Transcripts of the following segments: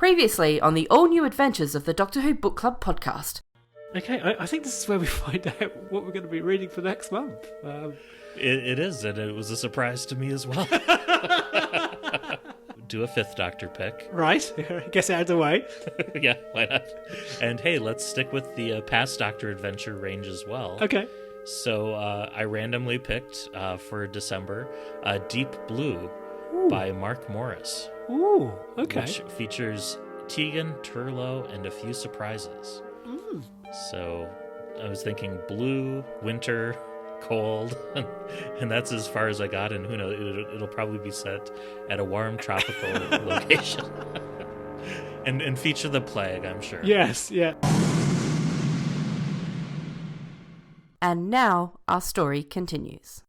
Previously on the all-new adventures of the Doctor Who Book Club podcast. Okay, I think this is where we find out what we're going to be reading for next month. It is, and it was a surprise to me as well. Do a fifth Doctor pick. Right, guess out of the way. Yeah, why not? And hey, let's stick with the past Doctor adventure range as well. Okay. So I randomly picked for December Deep Blue by Mark Morris. Ooh, okay. Which features Tegan, Turlough, and a few surprises. Mm. So I was thinking blue, winter, cold, and that's as far as I got, and who knows, it'll probably be set at a warm tropical location. and feature the plague, I'm sure. Yes, yeah. And now our story continues.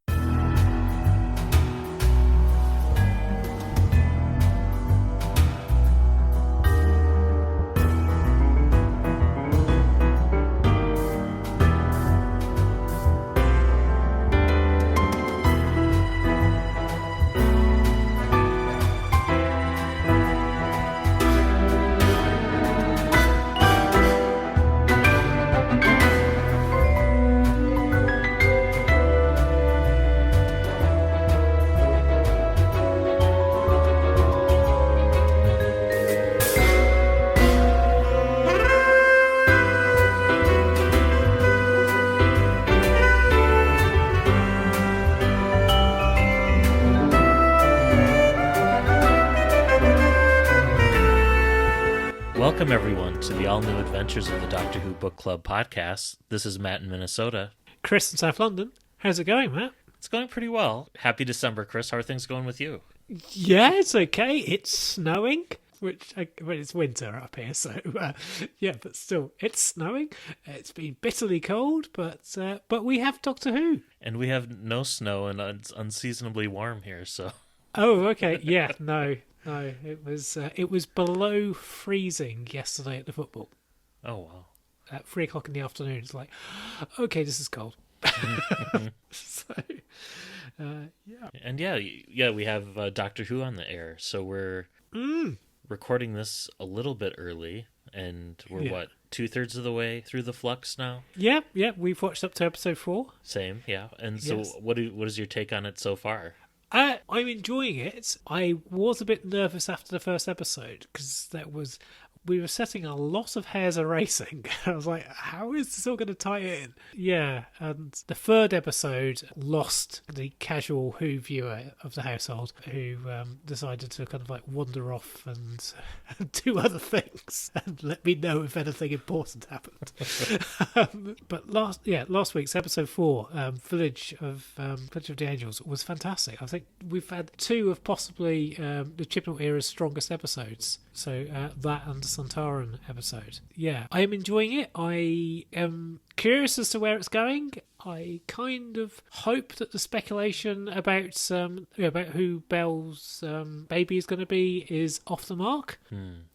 Welcome, everyone, to the all-new adventures of the Doctor Who Book Club podcast. This is Matt in Minnesota. Chris in South London. How's it going, Matt? It's going pretty well. Happy December, Chris. How are things going with you? Yeah, it's okay. It's snowing, it's winter up here, so yeah, but still, it's snowing. It's been bitterly cold, but we have Doctor Who. And we have no snow, and it's unseasonably warm here, so... Oh, okay. Yeah, no, it was below freezing yesterday at the football. Oh, wow. At 3:00 in the afternoon, it's like, okay, this is cold. So, yeah. And yeah, we have Doctor Who on the air, so we're recording this a little bit early, and we're, 2/3 of the way through the flux now? Yeah, we've watched up to episode 4. Same, yeah. And so Yes. what is your take on it so far? I'm enjoying it. I was a bit nervous after the first episode because we were setting a lot of hairs a-racing. I was like, how is this all going to tie in? Yeah, and the third episode lost the casual Who viewer of the household who decided to kind of like wander off and do other things and let me know if anything important happened. But last week's episode 4, Village of the Angels, was fantastic. I think we've had 2 of possibly the Chibnall era's strongest episodes. So that and the Santaran episode. Yeah, I am enjoying it. I am curious as to where it's going. I kind of hope that the speculation about who Belle's baby is going to be is off the mark.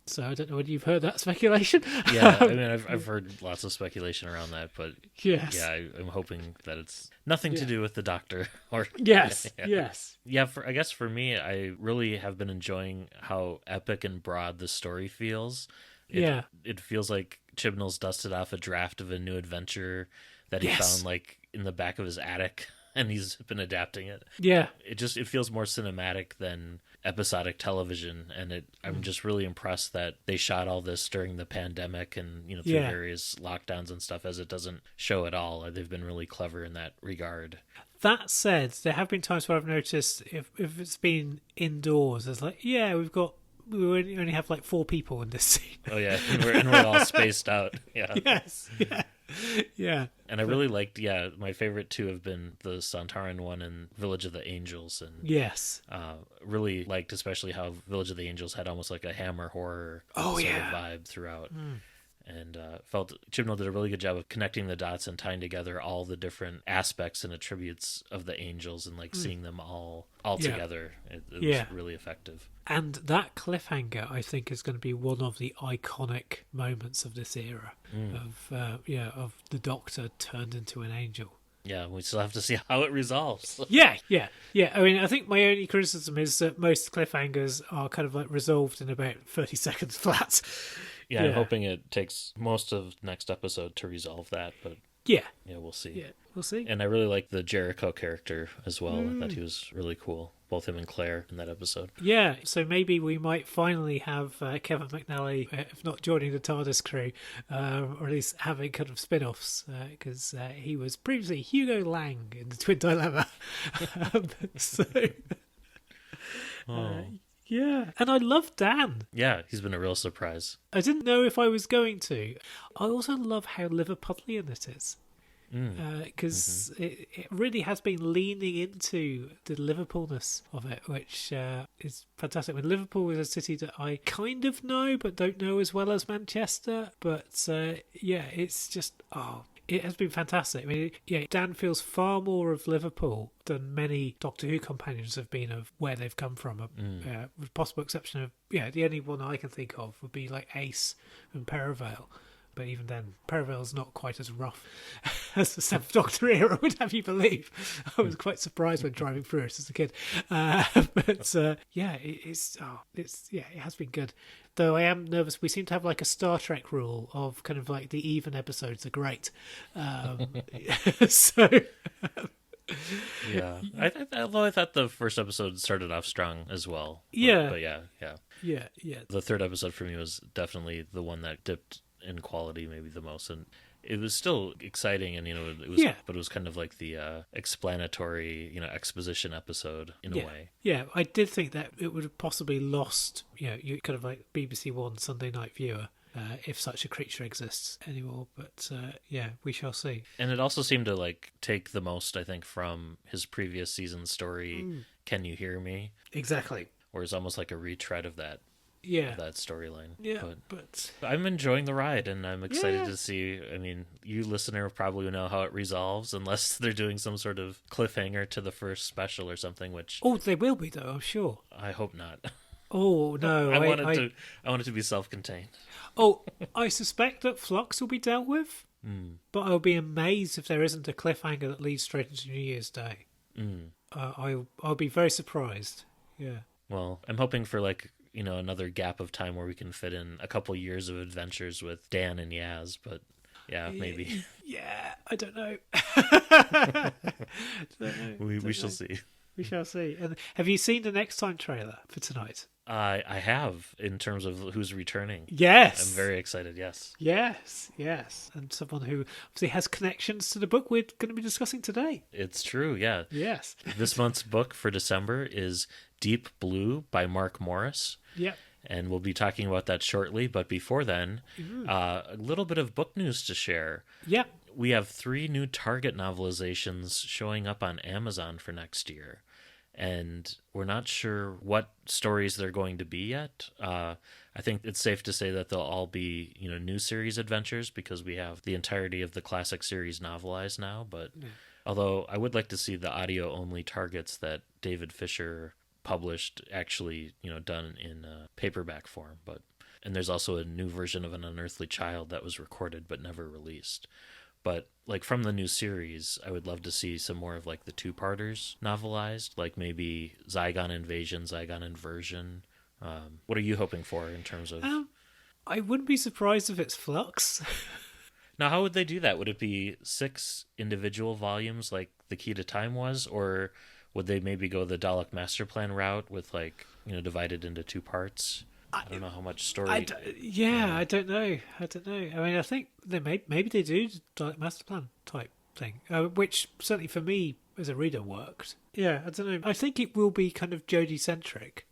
So I don't know whether you've heard that speculation. Yeah, I mean, I've heard lots of speculation around that, but yes, yeah, I'm hoping that it's nothing to do with the Doctor. Or yes. Yeah. I guess for me, I really have been enjoying how epic and broad the story feels. It feels like Chibnall's dusted off a draft of a new adventure that he found like in the back of his attic, and he's been adapting it. Yeah, it feels more cinematic than episodic television, and I'm just really impressed that they shot all this during the pandemic and through various lockdowns and stuff, as it doesn't show at all. They've been really clever in that regard. That said, there have been times where I've noticed if it's been indoors, it's like, we only have like 4 people in this scene. Oh yeah, and we're all spaced out. Yeah. Yes. Yeah. And I really liked, my favorite 2 have been the Santaran one and Village of the Angels. And yes. Really liked especially how Village of the Angels had almost like a Hammer horror sort of vibe throughout. And felt Chibnall did a really good job of connecting the dots and tying together all the different aspects and attributes of the angels and like seeing them all together. It was really effective. And that cliffhanger, I think, is going to be one of the iconic moments of this era of the Doctor turned into an angel. Yeah, we still have to see how it resolves. Yeah. I mean, I think my only criticism is that most cliffhangers are kind of like resolved in about 30 seconds flat. Yeah, I'm hoping it takes most of next episode to resolve that, but yeah, we'll see. Yeah, we'll see. And I really like the Jericho character as well. I thought he was really cool, both him and Claire in that episode. Yeah, so maybe we might finally have Kevin McNally, if not joining the TARDIS crew, or at least having kind of spin-offs, because he was previously Hugo Lang in the Twin Dilemma. So, yeah, and I love Dan. Yeah, he's been a real surprise. I didn't know if I was going to. I also love how Liverpudlian it is. Because it really has been leaning into the Liverpoolness of it, which is fantastic. I mean, Liverpool is a city that I kind of know, but don't know as well as Manchester. But it's just, it has been fantastic. I mean, Dan feels far more of Liverpool than many Doctor Who companions have been of where they've come from, with possible exception of, the only one I can think of would be like Ace and Perivale. But even then, Perivale's not quite as rough as the Seventh Doctor era would have you believe. I was quite surprised when driving through it as a kid. It has been good. Though I am nervous. We seem to have like a Star Trek rule of kind of like the even episodes are great. So. Yeah, although I thought the first episode started off strong as well. But yeah. The third episode for me was definitely the one that dipped in quality maybe the most, and it was still exciting, and but it was kind of like the explanatory exposition episode in a way. I did think that it would have possibly lost you kind of like BBC One Sunday night viewer if such a creature exists anymore, but we shall see. And it also seemed to like take the most, I think, from his previous season story, Can You Hear Me? Exactly, where it's almost like a retread of that that storyline. But I'm enjoying the ride, and I'm excited to see. I mean, you listener probably know how it resolves, unless they're doing some sort of cliffhanger to the first special or something. Which they will be, though, I'm sure. I hope not. Oh no, I want it to be self-contained. I suspect that Flux will be dealt with, but I'll be amazed if there isn't a cliffhanger that leads straight into New Year's Day. I'll be very surprised. Yeah. Well, I'm hoping for another gap of time where we can fit in a couple years of adventures with Dan and Yaz, but maybe. Yeah, I don't know. We shall see. We shall see. And have you seen the Next Time trailer for tonight? I have, in terms of who's returning. Yes. I'm very excited, yes. Yes. And someone who obviously has connections to the book we're going to be discussing today. It's true, yeah. Yes. This month's book for December is Deep Blue by Mark Morris. Yep. And we'll be talking about that shortly. But before then, a little bit of book news to share. Yep. We have 3 new Target novelizations showing up on Amazon for next year. And we're not sure what stories they're going to be yet. I think it's safe to say that they'll all be, new series adventures, because we have the entirety of the classic series novelized now. But although I would like to see the audio-only Targets that David Fisher published actually, done in paperback form. And there's also a new version of An Unearthly Child that was recorded but never released. But from the new series, I would love to see some more of the two-parters novelized, like maybe Zygon Invasion, Zygon Inversion. What are you hoping for in terms of? I wouldn't be surprised if it's Flux. Now, how would they do that? Would it be 6 individual volumes like The Key to Time was, or would they maybe go the Dalek Master Plan route with divided into 2 parts? I don't know how much story. I don't know. I mean, I think maybe they do like master plan type thing, which certainly for me as a reader worked. Yeah, I don't know. I think it will be kind of Jodie centric.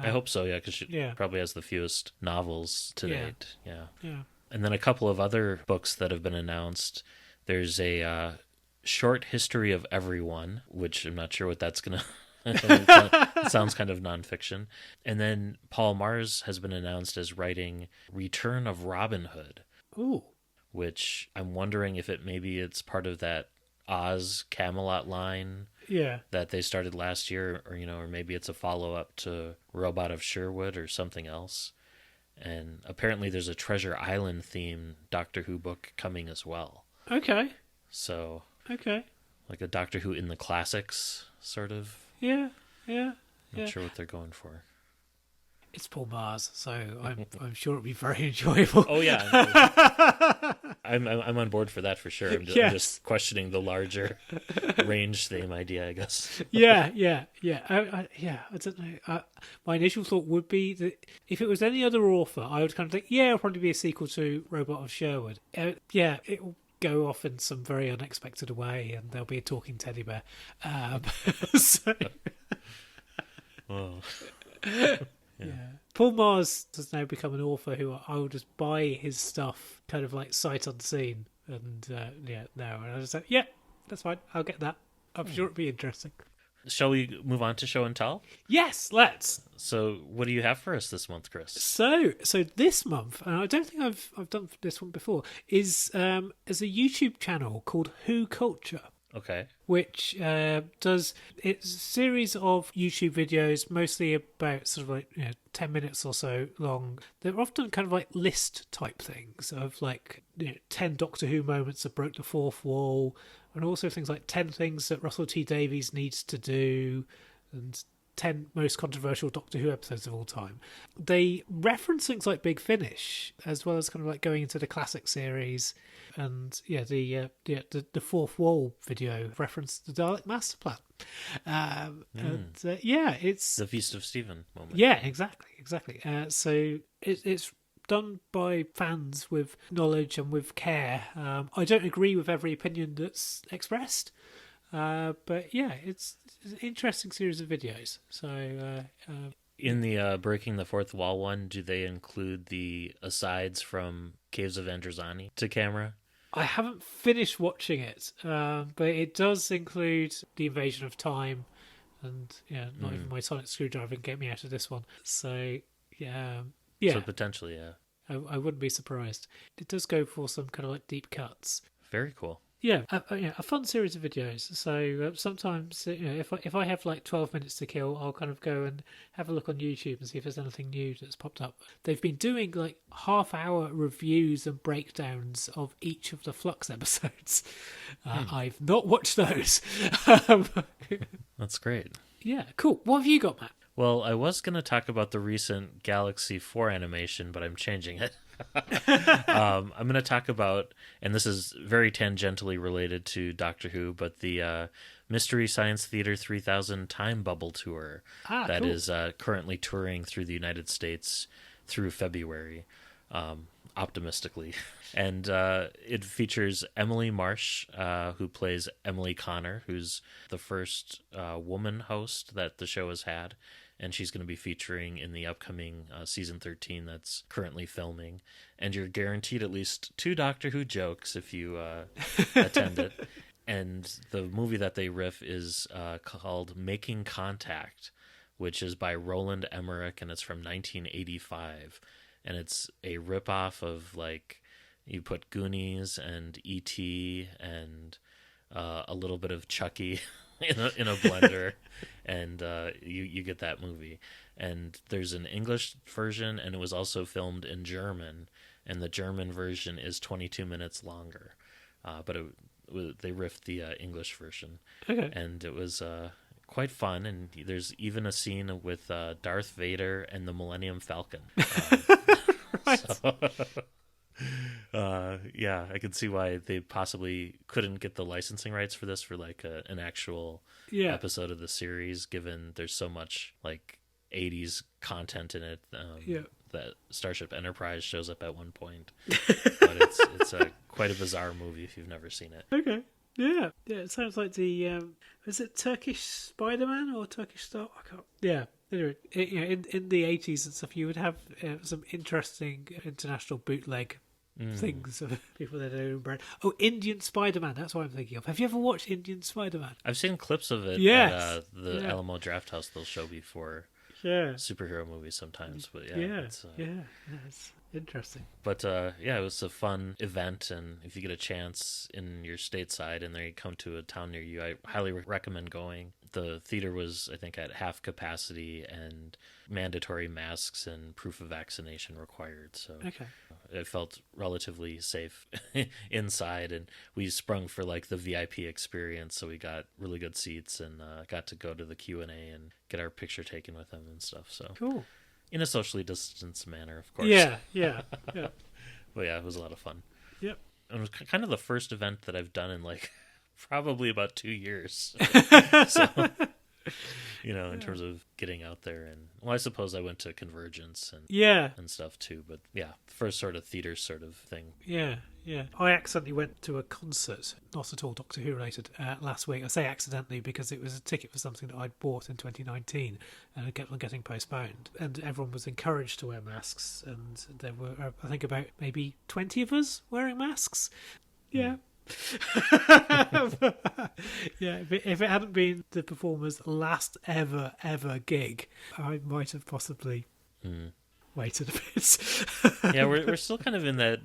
I hope so. Yeah, because she probably has the fewest novels to date. Yeah. And then a couple of other books that have been announced. There's a short history of everyone, which I'm not sure what that's gonna. It sounds kind of nonfiction. And then Paul Mars has been announced as writing Return of Robin Hood. Ooh. Which I'm wondering if it's part of that Oz Camelot line that they started last year, or maybe it's a follow-up to Robot of Sherwood or something else. And apparently there's a Treasure Island theme Doctor Who book coming as well. Okay. So... Okay. like a Doctor Who in the classics sort of. Yeah. Not sure what they're going for. It's Paul Mars, so I'm sure it'll be very enjoyable. Oh yeah, I'm on board for that for sure. I'm just questioning the larger range theme idea, I guess. Yeah. I don't know. My initial thought would be that if it was any other author, I would kind of think, it'll probably be a sequel to Robot of Sherwood. It will go off in some very unexpected way, and there'll be a talking teddy bear. So. Oh. Yeah. Paul Mars has now become an author who I will just buy his stuff kind of like sight unseen. And and I was like, that's fine. I'll get that. I'm sure it'll be interesting. Shall we move on to show and tell? Yes, let's. So what do you have for us this month, Chris? So this month, and I don't think I've done this one before, is a YouTube channel called Who Culture. Okay. Which does it's a series of YouTube videos, mostly about sort of like 10 minutes or so long. They're often kind of like list type things of like 10 Doctor Who moments that broke the fourth wall, and also things like 10 things that Russell T Davies needs to do, and 10 most controversial Doctor Who episodes of all time. They reference things like Big Finish, as well as kind of like going into the classic series. And the fourth wall video referenced the Dalek Master Plan. It's the Feast of Stephen moment. Yeah, exactly. So it's done by fans with knowledge and with care. I don't agree with every opinion that's expressed. But yeah, it's an interesting series of videos. So in the Breaking the Fourth Wall one, do they include the asides from Caves of Androzani to camera? I haven't finished watching it, but it does include the Invasion of Time, and not even my sonic screwdriver can get me out of this one. So So potentially, I wouldn't be surprised. It does go for some kind of like deep cuts. Very cool. Yeah, a fun series of videos. So sometimes, if I have like 12 minutes to kill, I'll kind of go and have a look on YouTube and see if there's anything new that's popped up. They've been doing like half-hour reviews and breakdowns of each of the Flux episodes. I've not watched those. That's great. Yeah, cool. What have you got, Matt? Well, I was going to talk about the recent Galaxy 4 animation, but I'm changing it. I'm going to talk about, and this is very tangentially related to Doctor Who, but the Mystery Science Theater 3000 Time Bubble Tour that is currently touring through the United States through February, optimistically. And it features Emily Marsh, who plays Emily Connor, who's the first woman host that the show has had. And she's going to be featuring in the upcoming season 13 that's currently filming. And you're guaranteed at least 2 Doctor Who jokes if you attend it. And the movie that they riff is called Making Contact, which is by Roland Emmerich, and it's from 1985. And it's a ripoff of, like, you put Goonies and E.T. and a little bit of Chucky in a blender, and you get that movie. And there's an English version, and it was also filmed in German, and the German version is 22 minutes longer, but they riffed the English version. Okay. And it was quite fun, and there's even a scene with Darth Vader and the Millennium Falcon. Right. I could see why they possibly couldn't get the licensing rights for this for like an actual episode of the series, given there's so much like 80s content in it. That Starship Enterprise shows up at one point, but it's quite a bizarre movie if you've never seen it. Okay. Yeah. It sounds like the is it Turkish Spider-Man or Turkish Star? I can't. Yeah. Anyway, in the 80s and stuff, you would have some interesting international bootleg things of people that are brand. Oh, Indian Spider-Man. That's what I'm thinking of. Have you ever watched Indian Spider-Man? I've seen clips of it. Yes. At the Alamo Drafthouse. They'll show before superhero movies sometimes, but Interesting. But yeah, it was a fun event, and if you get a chance in your stateside and they come to a town near you, I highly recommend going. The theater was, I think, at half capacity, and mandatory masks and proof of vaccination required. So Okay. it felt relatively safe inside, and we sprung for like the VIP experience, so we got really good seats and got to go to the Q&A and get our picture taken with them and stuff. So Cool. in a socially distanced manner, of course. Yeah. But yeah, it was a lot of fun. Yep. And it was kind of the first event that I've done in like probably about 2 years. So, in terms of getting out there. And well, I suppose I went to Convergence and stuff too. But yeah, first sort of theater sort of thing. Yeah. I accidentally went to a concert, not at all Doctor Who related, last week. I say accidentally because it was a ticket for something that I'd bought in 2019 and it kept on getting postponed. And everyone was encouraged to wear masks. And there were, I think, about maybe 20 of us wearing masks. Yeah. Yeah, if it hadn't been the performer's last ever gig, I might have possibly waited a bit. Yeah, we're still kind of in that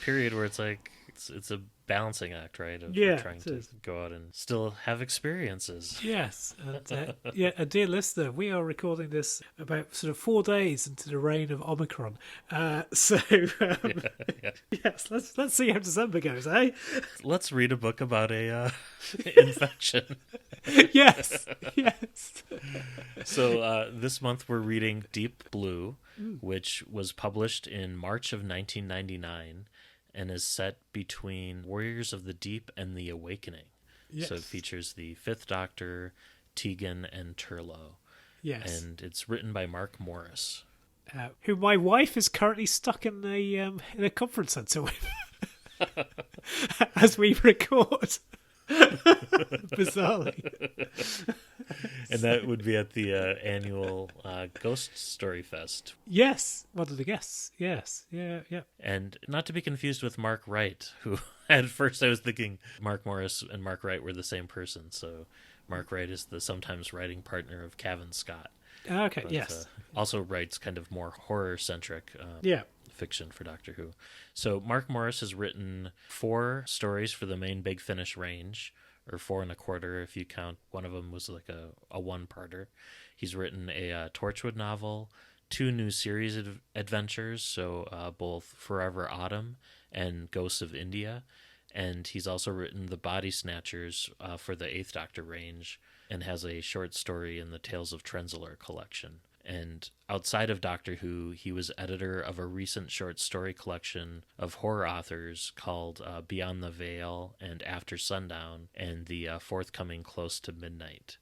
period where it's like it's a balancing act, right? Of trying to go out and still have experiences. Yes, and a dear listener, we are recording this about sort of 4 days into the reign of Omicron. Yes, let's see how December goes, eh? Let's read a book about a infection. Yes. So this month we're reading Deep Blue, which was published in March of 1999 and is set between Warriors of the Deep and The Awakening. Yes. So it features the Fifth Doctor, Tegan, and Turlough. Yes. And it's written by Mark Morris. Who my wife is currently stuck in a conference centre with as we record. Bizarrely. And that would be at the annual Ghost Story Fest. Yes, one of the guests. Yes, yeah. And not to be confused with Mark Wright, who at first I was thinking Mark Morris and Mark Wright were the same person. So Mark Wright is the sometimes writing partner of Cavan Scott. Okay, But, yes. Also writes kind of more horror-centric fiction for Doctor Who. So Mark Morris has written 4 stories for the main Big Finish range, or 4 1/4 if you count. One of them was like a one-parter. He's written a Torchwood novel, 2 new series adventures, so both Forever Autumn and Ghosts of India. And he's also written The Body Snatchers for the 8th Doctor range, and has a short story in the Tales of Trenzalore collection. And outside of Doctor Who, he was editor of a recent short story collection of horror authors called Beyond the Veil and After Sundown, and the forthcoming Close to Midnight.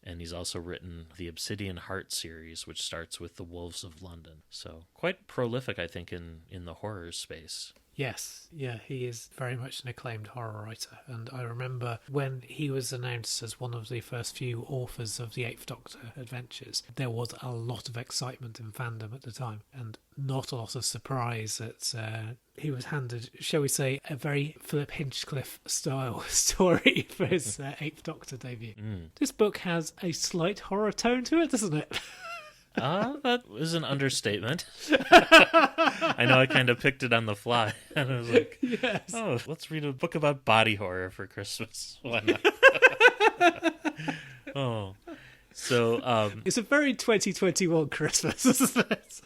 And he's also written the Obsidian Heart series, which starts with The Wolves of London. So quite prolific, I think, in the horror space. Yes, yeah, he is very much an acclaimed horror writer. And I remember when he was announced as one of the first few authors of the 8th Doctor adventures, there was a lot of excitement in fandom at the time, and not a lot of surprise that he was handed, shall we say, a very Philip Hinchcliffe style story for his 8th Doctor debut. This book has a slight horror tone to it, doesn't it? That was an understatement. I know I kind of picked it on the fly. And I was like, yes. Oh, let's read a book about body horror for Christmas. Why not? So it's a very 2021 Christmas, isn't it?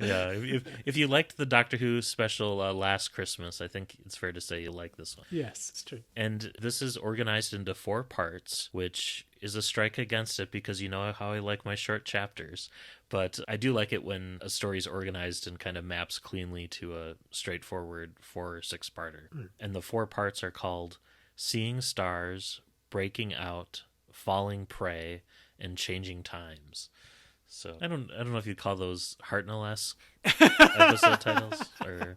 Yeah, if you liked the Doctor Who special last Christmas, I think it's fair to say you like this one. Yes, it's true. And this is organized into 4 parts, which is a strike against it because you know how I like my short chapters. But I do like it when a story is organized and kind of maps cleanly to a straightforward 4 or 6-parter. And the 4 parts are called Seeing Stars, Breaking Out, Falling Prey, and Changing Times. So I don't know if you'd call those Hartnell-esque episode titles, or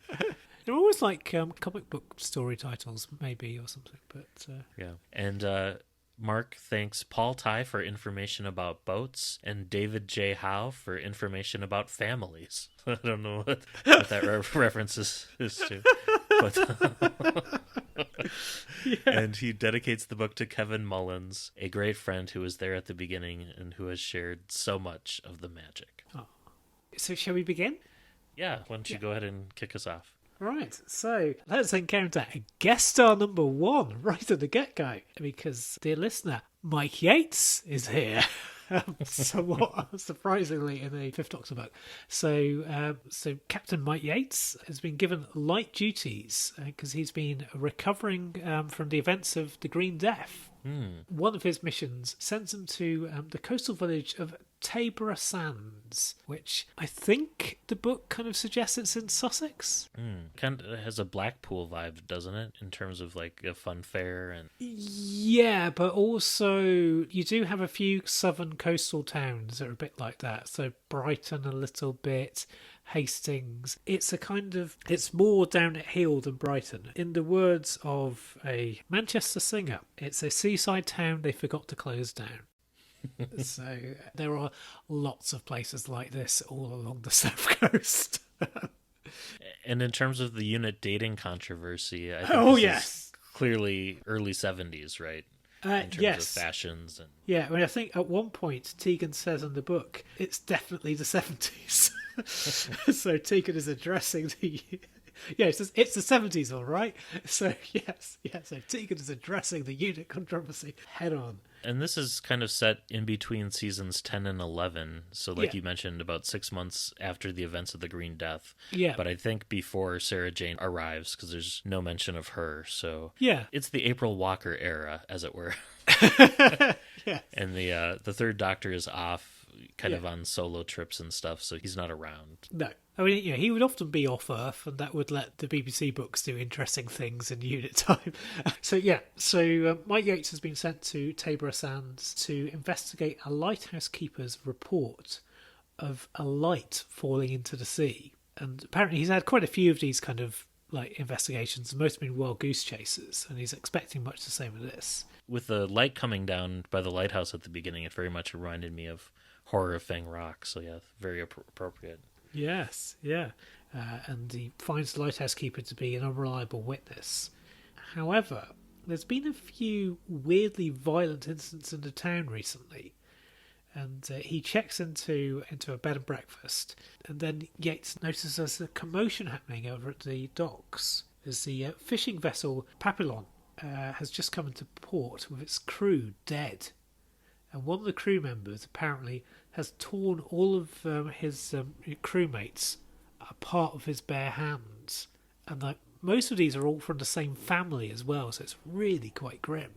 they're always like comic book story titles, maybe, or something. But yeah. And Mark thanks Paul Ty for information about boats, and David J. Howe for information about families. I don't know what that reference is to, but. yeah. And he dedicates the book to Kevin Mullins, a great friend who was there at the beginning and who has shared so much of the magic. So shall we begin? Yeah, why don't you go ahead and kick us off? Right, so let's encounter guest star number 1 right at the get-go, because, dear listener, Mike Yates is here. Somewhat surprisingly in a Fifth Doctor book. So Captain Mike Yates has been given light duties because he's been recovering from the events of the Green Death. One of his missions sends him to the coastal village of Tabor Sands, which I think the book kind of suggests it's in Sussex. Kind of has a Blackpool vibe, doesn't it? In terms of like a fun fair and... Yeah, but also you do have a few southern coastal towns that are a bit like that. So Brighton a little bit, Hastings. It's more down at heel than Brighton. In the words of a Manchester singer, it's a seaside town they forgot to close down. So there are lots of places like this all along the south coast. And in terms of the unit dating controversy, I think is clearly early 70s, right? In terms of fashions. And... Yeah, I mean, I think at one point Tegan says in the book, it's definitely the 70s. So Tegan is addressing the... Yeah, it says it's the 70s, all right? So, so Tegan is addressing the unit controversy head on. And this is kind of set in between seasons 10 and 11. So like you mentioned, about 6 months after the events of the Green Death. Yeah. But I think before Sarah Jane arrives, because there's no mention of her. So it's the April Walker era, as it were. And the third Doctor is off kind of on solo trips and stuff, so he's not around. No. I mean, he would often be off Earth, and that would let the BBC books do interesting things in unit time. So Mike Yates has been sent to Tabor Sands to investigate a lighthouse keeper's report of a light falling into the sea. And apparently he's had quite a few of these kind of like investigations, and most have been wild goose chases, and he's expecting much the same with this. With the light coming down by the lighthouse at the beginning, it very much reminded me of Horror of Fang Rock, so very appropriate. Yes, and he finds the lighthouse keeper to be an unreliable witness. However, there's been a few weirdly violent incidents in the town recently, and he checks into a bed and breakfast, and then Yates notices there's a commotion happening over at the docks as the fishing vessel Papillon has just come into port with its crew dead. And one of the crew members apparently has torn all of his crewmates apart with his bare hands. And like most of these are all from the same family as well, so it's really quite grim.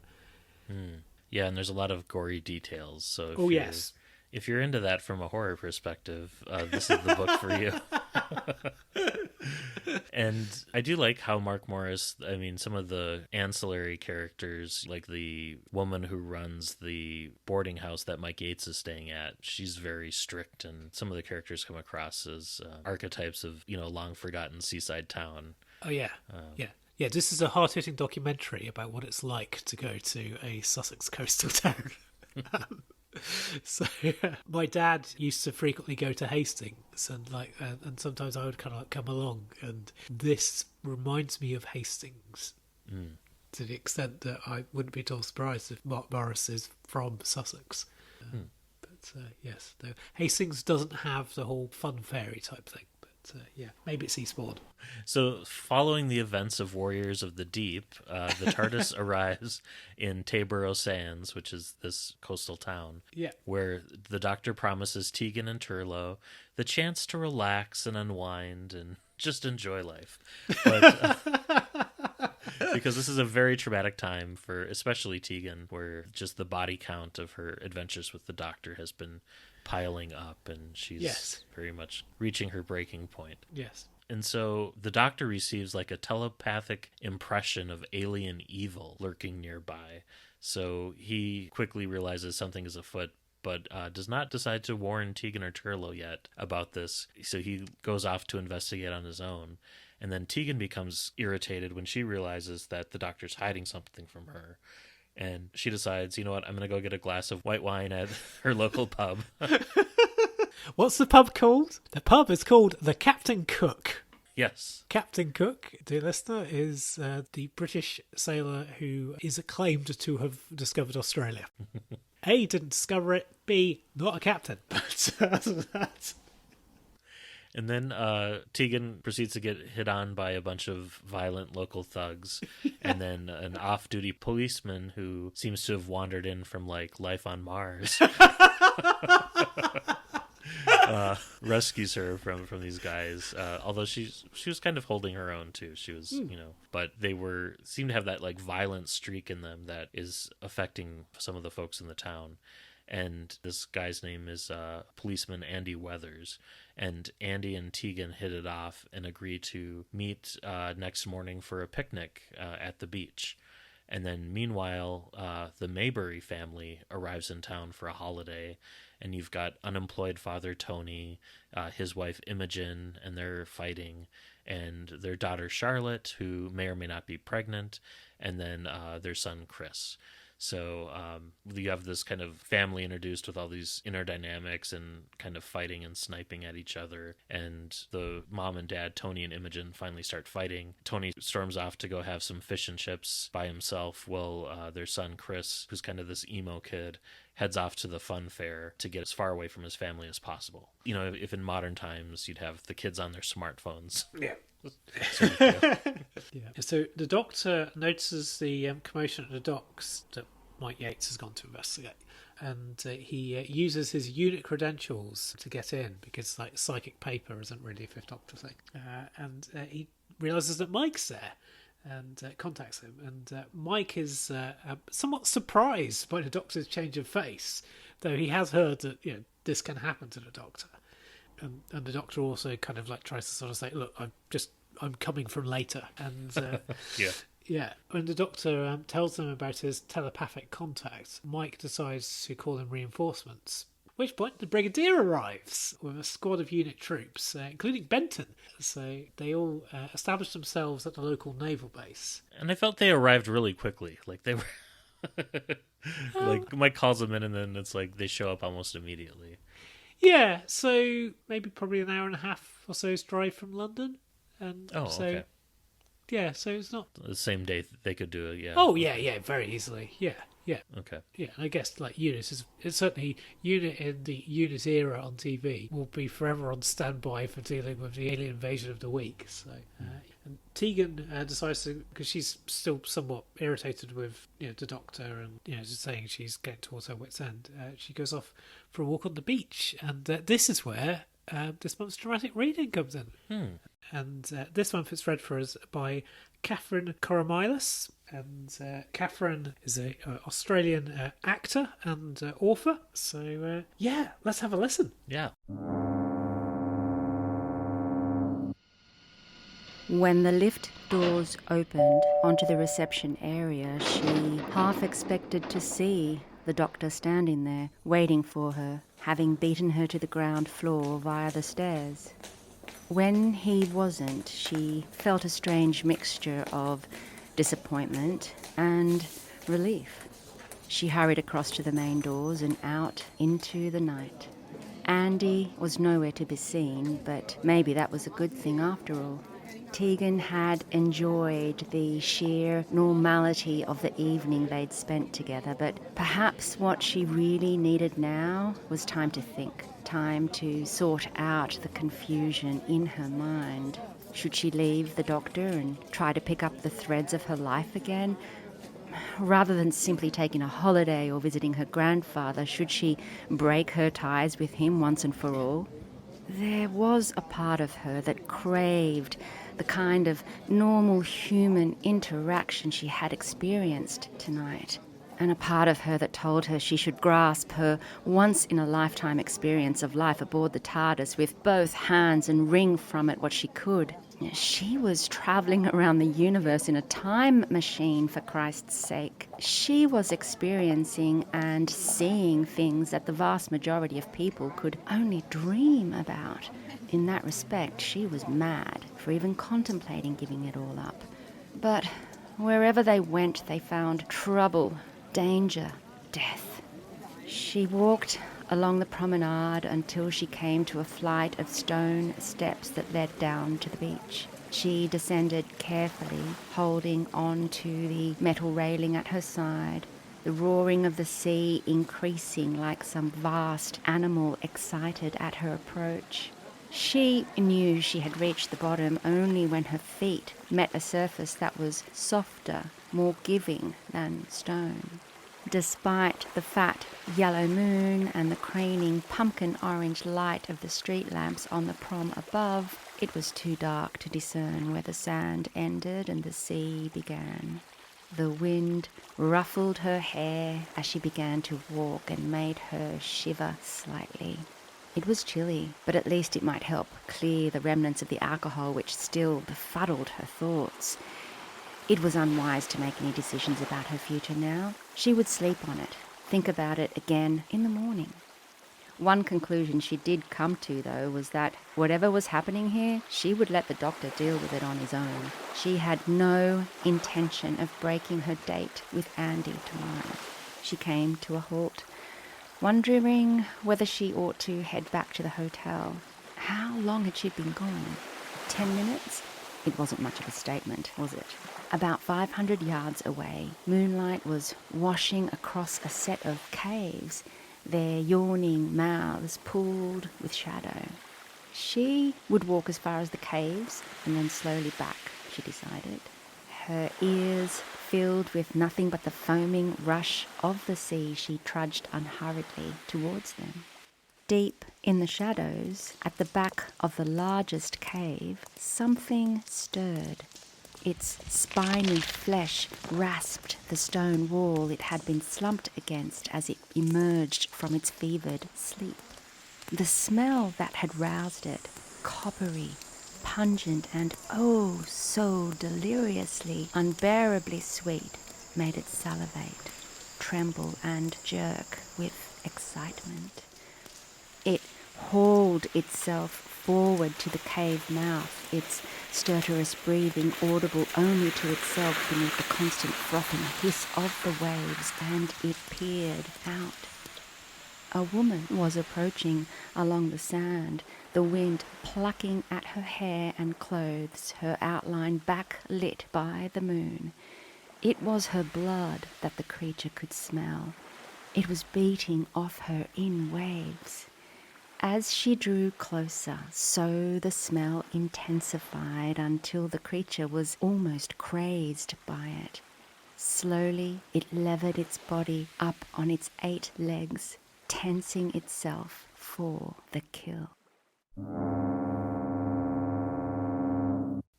Yeah, and there's a lot of gory details. So if you're into that from a horror perspective, this is the book for you. And I do like how Mark Morris, I mean, some of the ancillary characters, like the woman who runs the boarding house that Mike Yates is staying at, she's very strict, and some of the characters come across as archetypes of, long forgotten seaside town. Oh, yeah. Yeah, this is a hard-hitting documentary about what it's like to go to a Sussex coastal town. So my dad used to frequently go to Hastings, and sometimes I would kind of come along, and this reminds me of Hastings to the extent that I wouldn't be at all surprised if Mark Morris is from Sussex. But yes, though Hastings doesn't have the whole fun fairy type thing. Maybe it's Eastbourne. So, following the events of Warriors of the Deep, the TARDIS arrives in Tabor Sands, which is this coastal town, where the Doctor promises Tegan and Turlough the chance to relax and unwind and just enjoy life. But, because this is a very traumatic time for especially Tegan, where just the body count of her adventures with the Doctor has been piling up, and she's very much reaching her breaking point. Yes. And so the Doctor receives like a telepathic impression of alien evil lurking nearby. So he quickly realizes something is afoot, but does not decide to warn Tegan or Turlough yet about this. So he goes off to investigate on his own. And then Tegan becomes irritated when she realizes that the Doctor's hiding something from her. And she decides, you know what, I'm going to go get a glass of white wine at her local pub. What's the pub called? The pub is called the Captain Cook. Yes. Captain Cook, dear listener, is the British sailor who is acclaimed to have discovered Australia. A, didn't discover it. B, not a captain. But other than that... And then Tegan proceeds to get hit on by a bunch of violent local thugs. And then an off-duty policeman who seems to have wandered in from, like, life on Mars rescues her from these guys. Although she was kind of holding her own, too. She was, but they seem to have that, like, violent streak in them that is affecting some of the folks in the town. And this guy's name is policeman Andy Weathers. And Andy and Tegan hit it off and agree to meet next morning for a picnic at the beach. And then meanwhile, the Maybury family arrives in town for a holiday. And you've got unemployed father Tony, his wife Imogen, and they're fighting. And their daughter Charlotte, who may or may not be pregnant. And then their son Chris. So you have this kind of family introduced with all these inner dynamics and kind of fighting and sniping at each other. And the mom and dad, Tony and Imogen, finally start fighting. Tony storms off to go have some fish and chips by himself while their son, Chris, who's kind of this emo kid, heads off to the fun fair to get as far away from his family as possible. If in modern times you'd have the kids on their smartphones. Yeah. So the doctor notices the commotion at the docks that Mike Yates has gone to investigate, and he uses his unit credentials to get in because like psychic paper isn't really a Fifth Doctor thing, and he realizes that Mike's there and contacts him, and Mike is somewhat surprised by the Doctor's change of face, though he has heard that this can happen to the Doctor. And the Doctor also kind of like tries to sort of say, look, I'm coming from later. And yeah. When the Doctor tells them about his telepathic contact, Mike decides to call in reinforcements. At which point the Brigadier arrives with a squad of unit troops, including Benton. So they all establish themselves at the local naval base. And I felt they arrived really quickly. Like they were... like Mike calls them in and then it's like they show up almost immediately. Yeah, so maybe probably an hour and a half or so's drive from London. And okay. Yeah, so it's not... The same day they could do it, yeah. Oh, yeah, very easily. Yeah. Okay. Yeah, and I guess, like, Eunice it's certainly Unit in the Eunice era on TV will be forever on standby for dealing with the alien invasion of the week. So, and Tegan decides to, because she's still somewhat irritated with, the Doctor and, just saying she's getting towards her wit's end, she goes off for a walk on the beach. And this is where this month's dramatic reading comes in. And this month it's read for us by Catherine Koromilas. And Catherine is an Australian actor and author. So, let's have a listen. Yeah. When the lift doors opened onto the reception area, she half expected to see the Doctor standing there, waiting for her, having beaten her to the ground floor via the stairs. When he wasn't, she felt a strange mixture of disappointment and relief. She hurried across to the main doors and out into the night. Andy was nowhere to be seen, but maybe that was a good thing after all. Tegan had enjoyed the sheer normality of the evening they'd spent together, but perhaps what she really needed now was time to think, time to sort out the confusion in her mind. Should she leave the Doctor and try to pick up the threads of her life again? Rather than simply taking a holiday or visiting her grandfather, should she break her ties with him once and for all? There was a part of her that craved the kind of normal human interaction she had experienced tonight, and a part of her that told her she should grasp her once-in-a-lifetime experience of life aboard the TARDIS with both hands and wring from it what she could. She was travelling around the universe in a time machine, for Christ's sake. She was experiencing and seeing things that the vast majority of people could only dream about. In that respect, she was mad for even contemplating giving it all up. But wherever they went, they found trouble, danger, death. She walked along the promenade until she came to a flight of stone steps that led down to the beach. She descended carefully, holding on to the metal railing at her side, the roaring of the sea increasing like some vast animal excited at her approach. She knew she had reached the bottom only when her feet met a surface that was softer, more giving than stone. Despite the fat yellow moon and the craning pumpkin orange light of the street lamps on the prom above, it was too dark to discern where the sand ended and the sea began. The wind ruffled her hair as she began to walk and made her shiver slightly. It was chilly, but at least it might help clear the remnants of the alcohol which still befuddled her thoughts. It was unwise to make any decisions about her future now. She would sleep on it, think about it again in the morning. One conclusion she did come to, though, was that whatever was happening here, she would let the doctor deal with it on his own. She had no intention of breaking her date with Andy tomorrow. She came to a halt, wondering whether she ought to head back to the hotel. How long had she been gone? 10 minutes? It wasn't much of a statement, was it? About 500 yards away, moonlight was washing across a set of caves, their yawning mouths pooled with shadow. She would walk as far as the caves and then slowly back, she decided. Her ears filled with nothing but the foaming rush of the sea, she trudged unhurriedly towards them. Deep in the shadows, at the back of the largest cave, something stirred. Its spiny flesh rasped the stone wall it had been slumped against as it emerged from its fevered sleep. The smell that had roused it, coppery, pungent, and oh so deliriously, unbearably sweet, made it salivate, tremble, and jerk with excitement. It hauled itself forward to the cave mouth, its stertorous breathing audible only to itself beneath the constant frothing hiss of the waves, and it peered out. A woman was approaching along the sand, the wind plucking at her hair and clothes, her outline backlit by the moon. It was her blood that the creature could smell. It was beating off her in waves. As she drew closer, so the smell intensified until the creature was almost crazed by it. Slowly, it levered its body up on its 8 legs, tensing itself for the kill.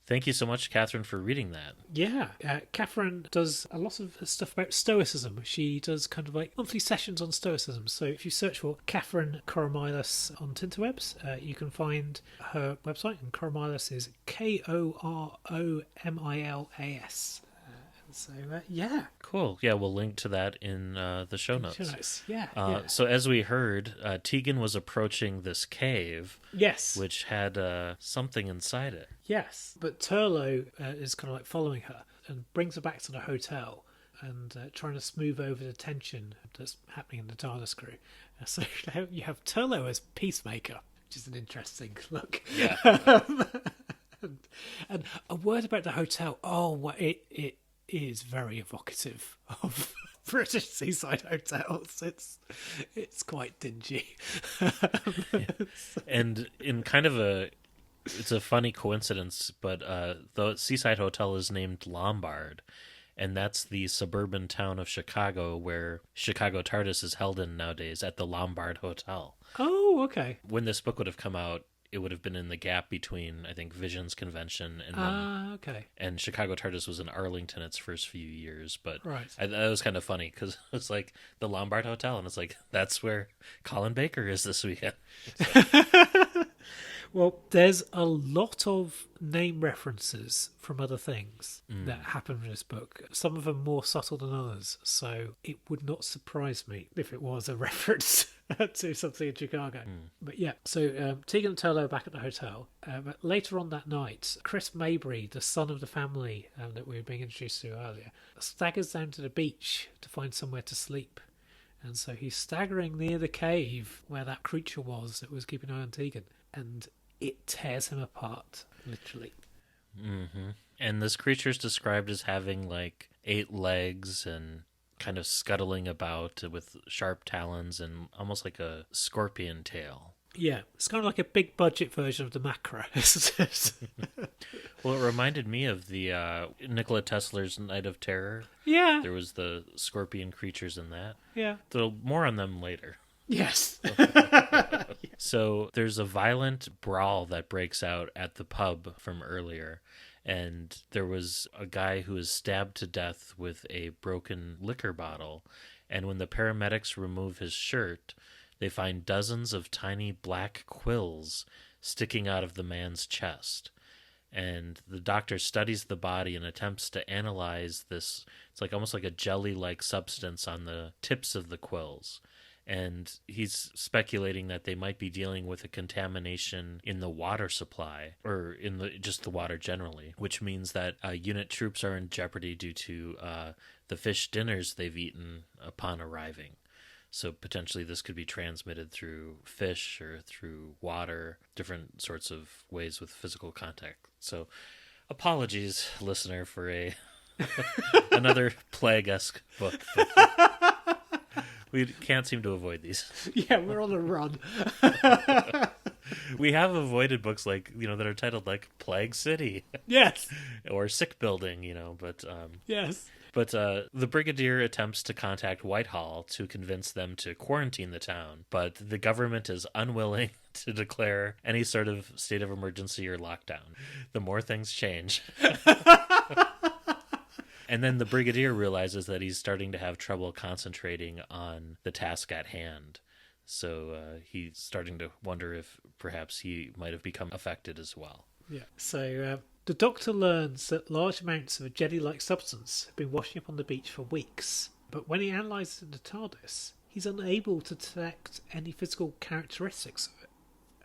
Thank you so much, Catherine, for reading that. Yeah, Catherine does a lot of stuff about Stoicism. She does kind of like monthly sessions on Stoicism. So if you search for Catherine Koromilas on Tinterwebs, you can find her website, and Koromilas is Koromilas. So, yeah. Cool. Yeah, we'll link to that in the show notes. Yeah. So as we heard, Tegan was approaching this cave. Yes. Which had something inside it. Yes. But Turlough is kind of like following her and brings her back to the hotel and trying to smooth over the tension that's happening in the TARDIS crew. So you have Turlough as peacemaker, which is an interesting look. Yeah. and a word about the hotel. Oh, it is very evocative of British seaside hotels. It's quite dingy. And in kind of it's a funny coincidence, but the seaside hotel is named Lombard, and that's the suburban town of Chicago where Chicago TARDIS is held in nowadays, at the Lombard Hotel. Oh, okay. When this book would have come out, it would have been in the gap between, I think, Vision's convention and okay. And Chicago TARDIS was in Arlington its first few years, but right. That was kind of funny because it was like the Lombard Hotel, and it's like that's where Colin Baker is this weekend. So. Well, there's a lot of name references from other things that happen in this book. Some of them more subtle than others, so it would not surprise me if it was a reference to something in Chicago. But yeah, so Tegan and Turlough are back at the hotel. But later on that night, Chris Mabry, the son of the family that we were being introduced to earlier, staggers down to the beach to find somewhere to sleep. And so he's staggering near the cave where that creature was that was keeping an eye on Tegan. And it tears him apart, literally. Mm-hmm. And this creature is described as having like 8 legs and kind of scuttling about with sharp talons and almost like a scorpion tail. Yeah, it's kind of like a big budget version of the Macro, isn't it? Well, it reminded me of the Nikola Tesla's Night of Terror. Yeah. There was the scorpion creatures in that. Yeah. So more on them later. Yes. So there's a violent brawl that breaks out at the pub from earlier, and there was a guy who was stabbed to death with a broken liquor bottle, and when the paramedics remove his shirt, they find dozens of tiny black quills sticking out of the man's chest. And the doctor studies the body and attempts to analyze this. It's like almost like a jelly-like substance on the tips of the quills. And he's speculating that they might be dealing with a contamination in the water supply, or in just the water generally, which means that unit troops are in jeopardy due to the fish dinners they've eaten upon arriving. So potentially this could be transmitted through fish or through water, different sorts of ways with physical contact. So apologies, listener, for another plague-esque book. We can't seem to avoid these. Yeah, we're on a run. We have avoided books like, that are titled like Plague City. Yes. Or Sick Building, but... Yes. But the Brigadier attempts to contact Whitehall to convince them to quarantine the town, but the government is unwilling to declare any sort of state of emergency or lockdown. The more things change. And then the Brigadier realizes that he's starting to have trouble concentrating on the task at hand. So he's starting to wonder if perhaps he might have become affected as well. Yeah. So the Doctor learns that large amounts of a jelly-like substance have been washing up on the beach for weeks. But when he analyses the TARDIS, he's unable to detect any physical characteristics of it.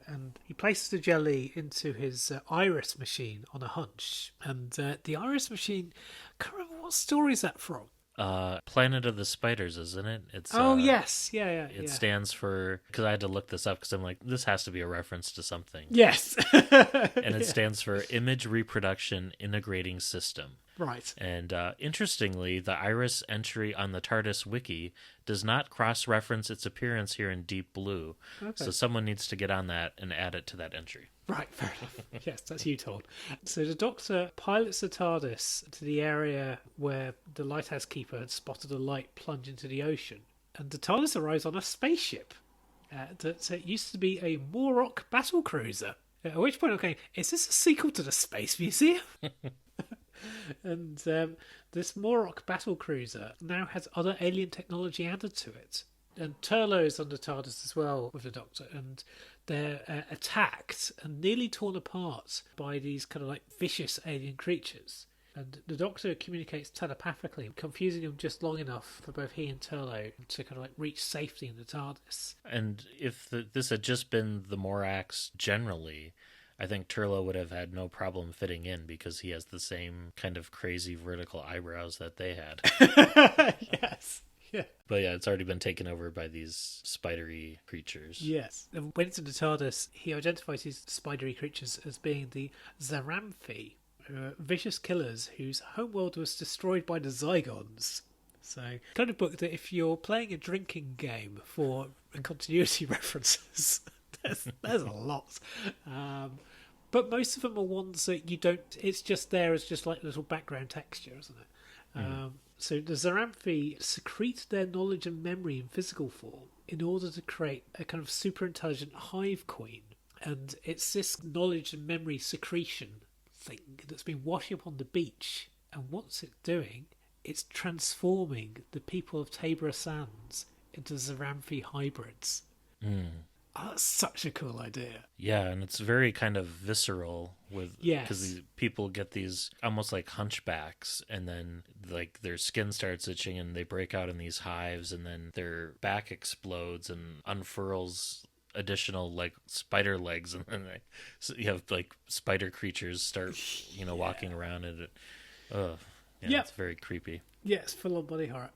And he places the jelly into his iris machine on a hunch. And the iris machine, I can't remember what story is that from. Planet of the Spiders, isn't it? It's yes. Yeah. It stands for, because I had to look this up because I'm like, this has to be a reference to something. Yes. And it stands for Image Reproduction Integrating System. Right. And interestingly, the Iris entry on the TARDIS wiki does not cross-reference its appearance here in Deep Blue. Okay. So someone needs to get on that and add it to that entry. Right, fair enough. Yes, that's you told. So the Doctor pilots the TARDIS to the area where the lighthouse keeper had spotted a light plunge into the ocean. And the TARDIS arrives on a spaceship that used to be a Morlock battlecruiser. At which point I'm going, is this a sequel to the Space Museum? And this Morlock battlecruiser now has other alien technology added to it. And Turlough is on the TARDIS as well with the Doctor, and they're attacked and nearly torn apart by these kind of like vicious alien creatures. And the Doctor communicates telepathically, confusing them just long enough for both he and Turlough to kind of like reach safety in the TARDIS. And if this had just been the Morax generally, I think Turlough would have had no problem fitting in because he has the same kind of crazy vertical eyebrows that they had. Yes. Yeah. But yeah, it's already been taken over by these spidery creatures. Yes. And when into the TARDIS, he identifies these spidery creatures as being the Zaramphi, vicious killers whose homeworld was destroyed by the Zygons. So, kind of book that if you're playing a drinking game for continuity references, there's a lot. But most of them are ones that you don't... It's just there as just like little background texture, isn't it? So the Zaramphi secrete their knowledge and memory in physical form in order to create a kind of super intelligent hive queen. And it's this knowledge and memory secretion thing that's been washing up on the beach. And what's it doing? It's transforming the people of Tabor Sands into Zaramphi hybrids. Oh, that's such a cool idea. Yeah, and it's very kind of visceral with because these people get these almost like hunchbacks, and then like their skin starts itching and they break out in these hives, and then their back explodes and unfurls additional like spider legs, and then so you have like spider creatures start walking around, and it's very creepy. Yeah, it's full on body horror.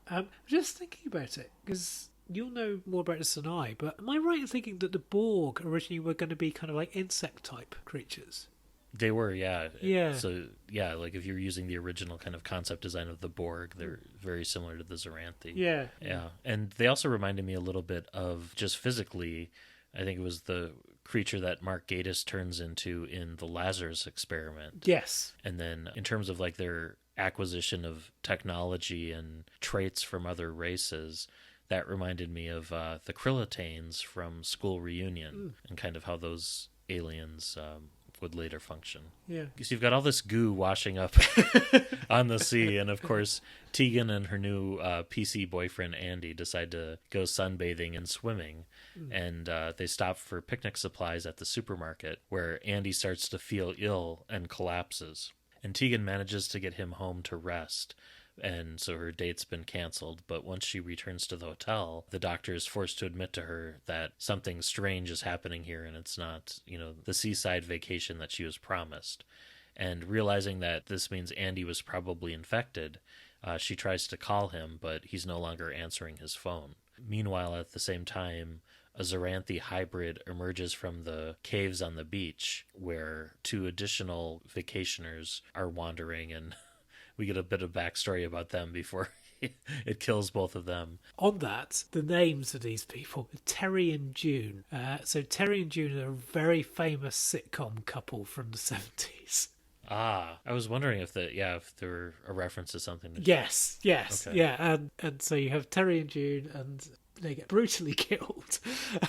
Just thinking about it, because you'll know more about this than I, but am I right in thinking that the Borg originally were going to be kind of like insect-type creatures? They were, yeah. Yeah. So, yeah, like if you're using the original kind of concept design of the Borg, they're very similar to the Zoranthi. Yeah. Yeah. And they also reminded me a little bit of, just physically, I think it was the creature that Mark Gatiss turns into in the Lazarus Experiment. Yes. And then in terms of like their acquisition of technology and traits from other races, that reminded me of the Krillitanes from School Reunion and kind of how those aliens would later function. Yeah. So you've got all this goo washing up on the sea, and of course Tegan and her new PC boyfriend Andy decide to go sunbathing and swimming, and they stop for picnic supplies at the supermarket, where Andy starts to feel ill and collapses. And Tegan manages to get him home to rest, and so her date's been canceled. But once she returns to the hotel, the doctor is forced to admit to her that something strange is happening here, and it's not, the seaside vacation that she was promised. And realizing that this means Andy was probably infected, she tries to call him, but he's no longer answering his phone. Meanwhile, at the same time, a Zoranthi hybrid emerges from the caves on the beach, where 2 additional vacationers are wandering, and we get a bit of backstory about them before it kills both of them. On that, the names of these people, Terry and June. So Terry and June are a very famous sitcom couple from the 70s. I was wondering if there were a reference to something. Yes, Okay. yeah, and so you have Terry and June, and they get brutally killed.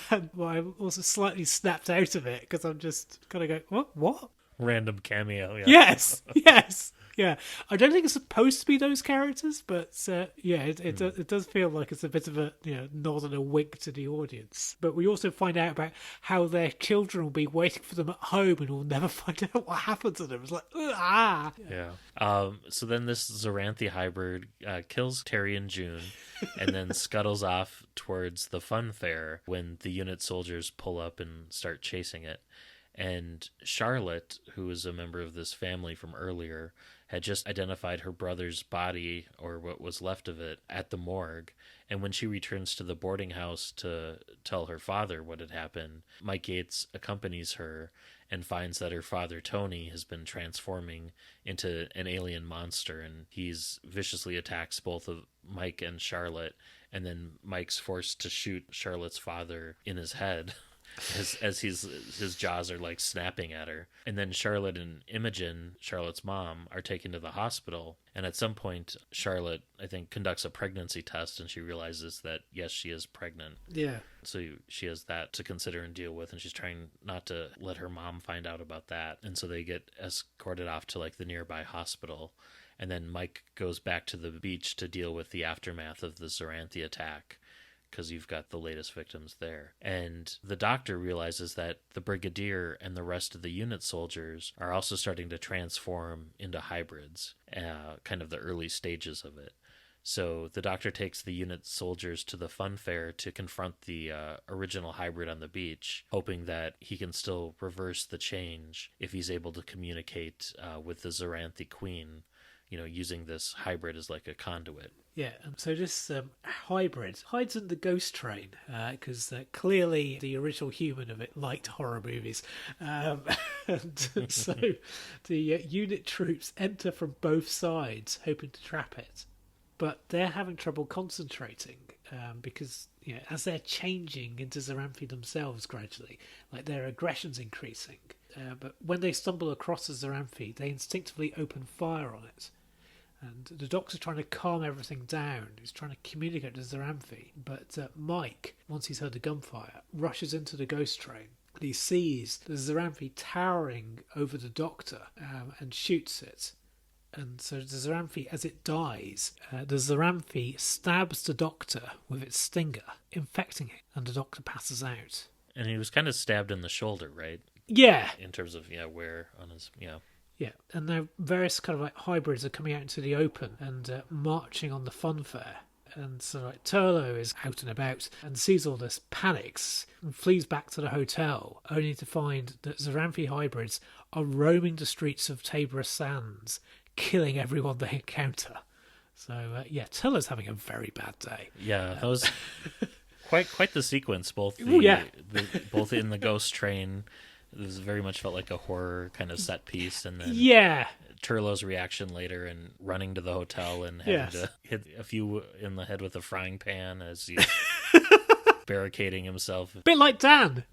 And I'm also slightly snapped out of it because I'm just kind of going, what? Random cameo. Yeah. Yes. Yeah, I don't think it's supposed to be those characters, but it does feel like it's a bit of a nod and a wink to the audience. But we also find out about how their children will be waiting for them at home, and we'll never find out what happened to them. It's like Yeah. So then this Zoranthi hybrid kills Terry and June, and then scuttles off towards the fun fair when the unit soldiers pull up and start chasing it. And Charlotte, who is a member of this family from earlier, had just identified her brother's body, or what was left of it, at the morgue. And when she returns to the boarding house to tell her father what had happened, Mike Yates accompanies her and finds that her father, Tony, has been transforming into an alien monster, and he's viciously attacks both of Mike and Charlotte, and then Mike's forced to shoot Charlotte's father in his head. As his jaws are like snapping at her. And then Charlotte and Imogen, Charlotte's mom, are taken to the hospital. And at some point, Charlotte, I think, conducts a pregnancy test, and she realizes that, yes, she is pregnant. Yeah. So she has that to consider and deal with, and she's trying not to let her mom find out about that. And so they get escorted off to like the nearby hospital. And then Mike goes back to the beach to deal with the aftermath of the Zoranthi attack, because you've got the latest victims there. And the doctor realizes that the Brigadier and the rest of the unit soldiers are also starting to transform into hybrids, kind of the early stages of it. So the doctor takes the unit soldiers to the fun fair to confront the original hybrid on the beach, hoping that he can still reverse the change if he's able to communicate with the Zoranthi Queen, using this hybrid as like a conduit. Yeah, and so this hybrid hides in the ghost train because clearly the original human of it liked horror movies. And so the unit troops enter from both sides, hoping to trap it. But they're having trouble concentrating because as they're changing into Zoranthi themselves gradually, like their aggression's increasing. But when they stumble across the Zoranthi, they instinctively open fire on it. And the doctor's trying to calm everything down. He's trying to communicate to Zoranthi. But Mike, once he's heard the gunfire, rushes into the ghost train. And he sees the Zoranthi towering over the doctor and shoots it. And so the Zoranthi, as it dies, the Zoranthi stabs the doctor with its stinger, infecting it. And the doctor passes out. And he was kind of stabbed in the shoulder, right? Yeah. In terms of, where on his, Yeah, and now various kind of like hybrids are coming out into the open and marching on the fun fair. And so like Turlough is out and about and sees all this, panics, and flees back to the hotel, only to find that Zoranthi hybrids are roaming the streets of Tabor Sands, killing everyone they encounter. So Turlough's having a very bad day. Yeah, that was quite the sequence. Both both in the ghost train. It was very much felt like a horror kind of set piece, and then Turlough's reaction later and running to the hotel and having to hit a few in the head with a frying pan as he barricading himself. Bit like Dan.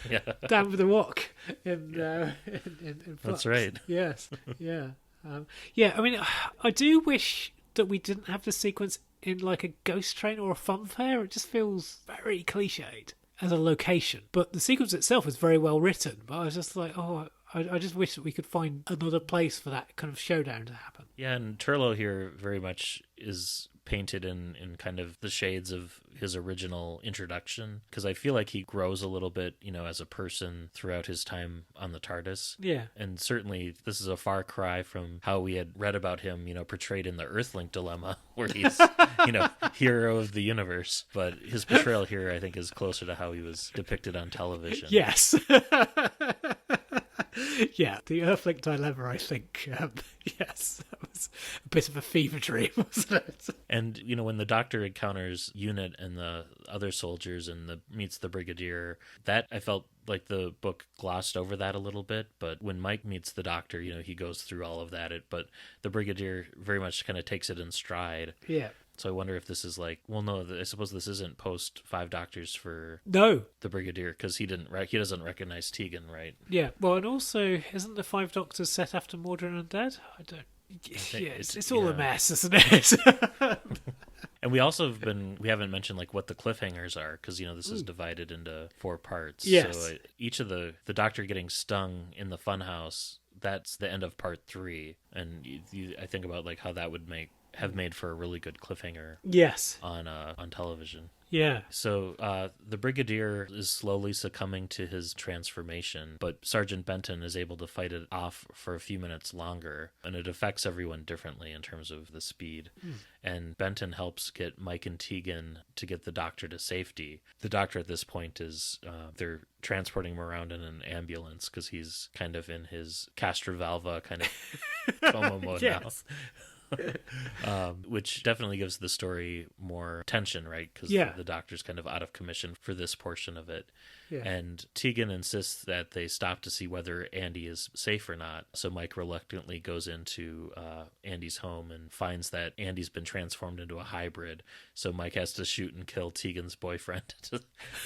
Yeah. Dan with the wok in That's Flux. right. Yes. Yeah. I mean, I do wish that we didn't have the sequence in like a ghost train or a fun fair. It just feels very cliched as a location. But the sequence itself is very well written. But I was just like, I just wish that we could find another place for that kind of showdown to happen. Yeah, and Turlough here very much is painted in kind of the shades of his original introduction, because I feel like he grows a little bit, as a person throughout his time on the TARDIS. Yeah. And certainly this is a far cry from how we had read about him, portrayed in the Earthlink dilemma, where he's, hero of the universe. But his portrayal here, I think, is closer to how he was depicted on television. Yes. Yeah, the Earthlink dilemma, I think, yes, that was a bit of a fever dream, wasn't it? And, when the Doctor encounters Unit and the other soldiers and meets the Brigadier, that I felt like the book glossed over that a little bit. But when Mike meets the Doctor, he goes through all of that. But the Brigadier very much kind of takes it in stride. Yeah. So I wonder if this is like, well, no, I suppose this isn't post Five Doctors for no the Brigadier, because he doesn't recognize Tegan, right? Yeah, well, and also, isn't the Five Doctors set after Mordred Undead? I don't. Yeah, it's all a mess, isn't it? And we haven't mentioned like what the cliffhangers are, because this is divided into 4 parts. Yes. So each of the Doctor getting stung in the funhouse, that's the end of part 3, and I think about like how that would have made for a really good cliffhanger. Yes. On television. Yeah. So the Brigadier is slowly succumbing to his transformation, but Sergeant Benton is able to fight it off for a few minutes longer, and it affects everyone differently in terms of the speed. And Benton helps get Mike and Tegan to get the Doctor to safety. The Doctor at this point is, they're transporting him around in an ambulance because he's kind of in his Castrovalva kind of coma mode now. Which definitely gives the story more tension, right? Because the Doctor's kind of out of commission for this portion of it. Yeah. And Tegan insists that they stop to see whether Andy is safe or not. So Mike reluctantly goes into Andy's home and finds that Andy's been transformed into a hybrid. So Mike has to shoot and kill Tegan's boyfriend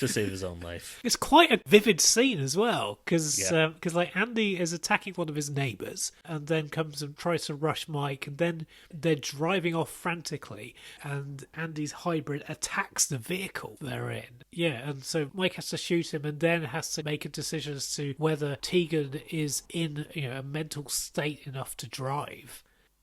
to save his own life. It's quite a vivid scene as well, because like Andy is attacking one of his neighbours and then comes and tries to rush Mike, and then they're driving off frantically and Andy's hybrid attacks the vehicle they're in. Yeah, and so Mike has to shoot him and then has to make a decision as to whether Tegan is in a mental state enough to drive.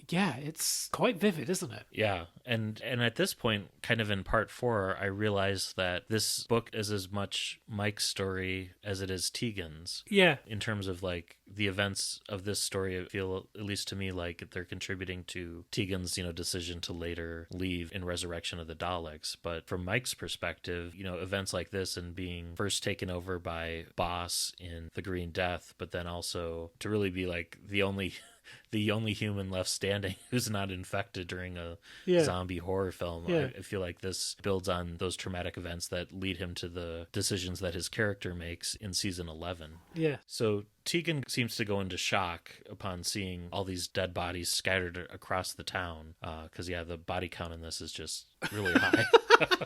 Yeah, it's quite vivid, isn't it? Yeah, and at this point, kind of in part 4, I realized that this book is as much Mike's story as it is Tegan's. Yeah. In terms of like the events of this story, I feel, at least to me, like they're contributing to Tegan's, decision to later leave in Resurrection of the Daleks. But from Mike's perspective, events like this and being first taken over by Boss in The Green Death, but then also to really be like the only human left standing who's not infected during a zombie horror film. Yeah. I feel like this builds on those traumatic events that lead him to the decisions that his character makes in season 11. Yeah. So Tegan seems to go into shock upon seeing all these dead bodies scattered across the town. Because, the body count in this is just really high.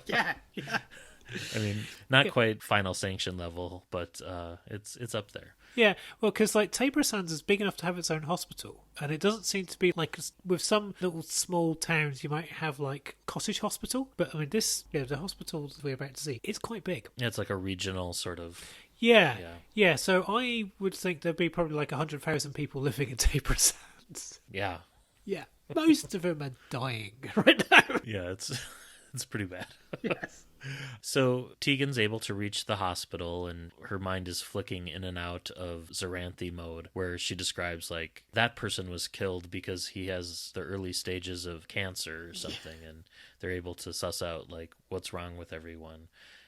Yeah. I mean, not quite Final Sanction level, but it's up there. Yeah, well, because like Tabor Sands is big enough to have its own hospital, and it doesn't seem to be like with some little small towns you might have like cottage hospital, but I mean the hospital we're about to see, it's quite big. Yeah, it's like a regional sort of. Yeah. So I would think there'd be probably like 100,000 people living in Tabor Sands. Yeah. Yeah, most of them are dying right now. Yeah, it's pretty bad. Yes. So Tegan's able to reach the hospital, and her mind is flicking in and out of Xeranthe mode, where she describes like that person was killed because he has the early stages of cancer or something, and they're able to suss out like what's wrong with everyone.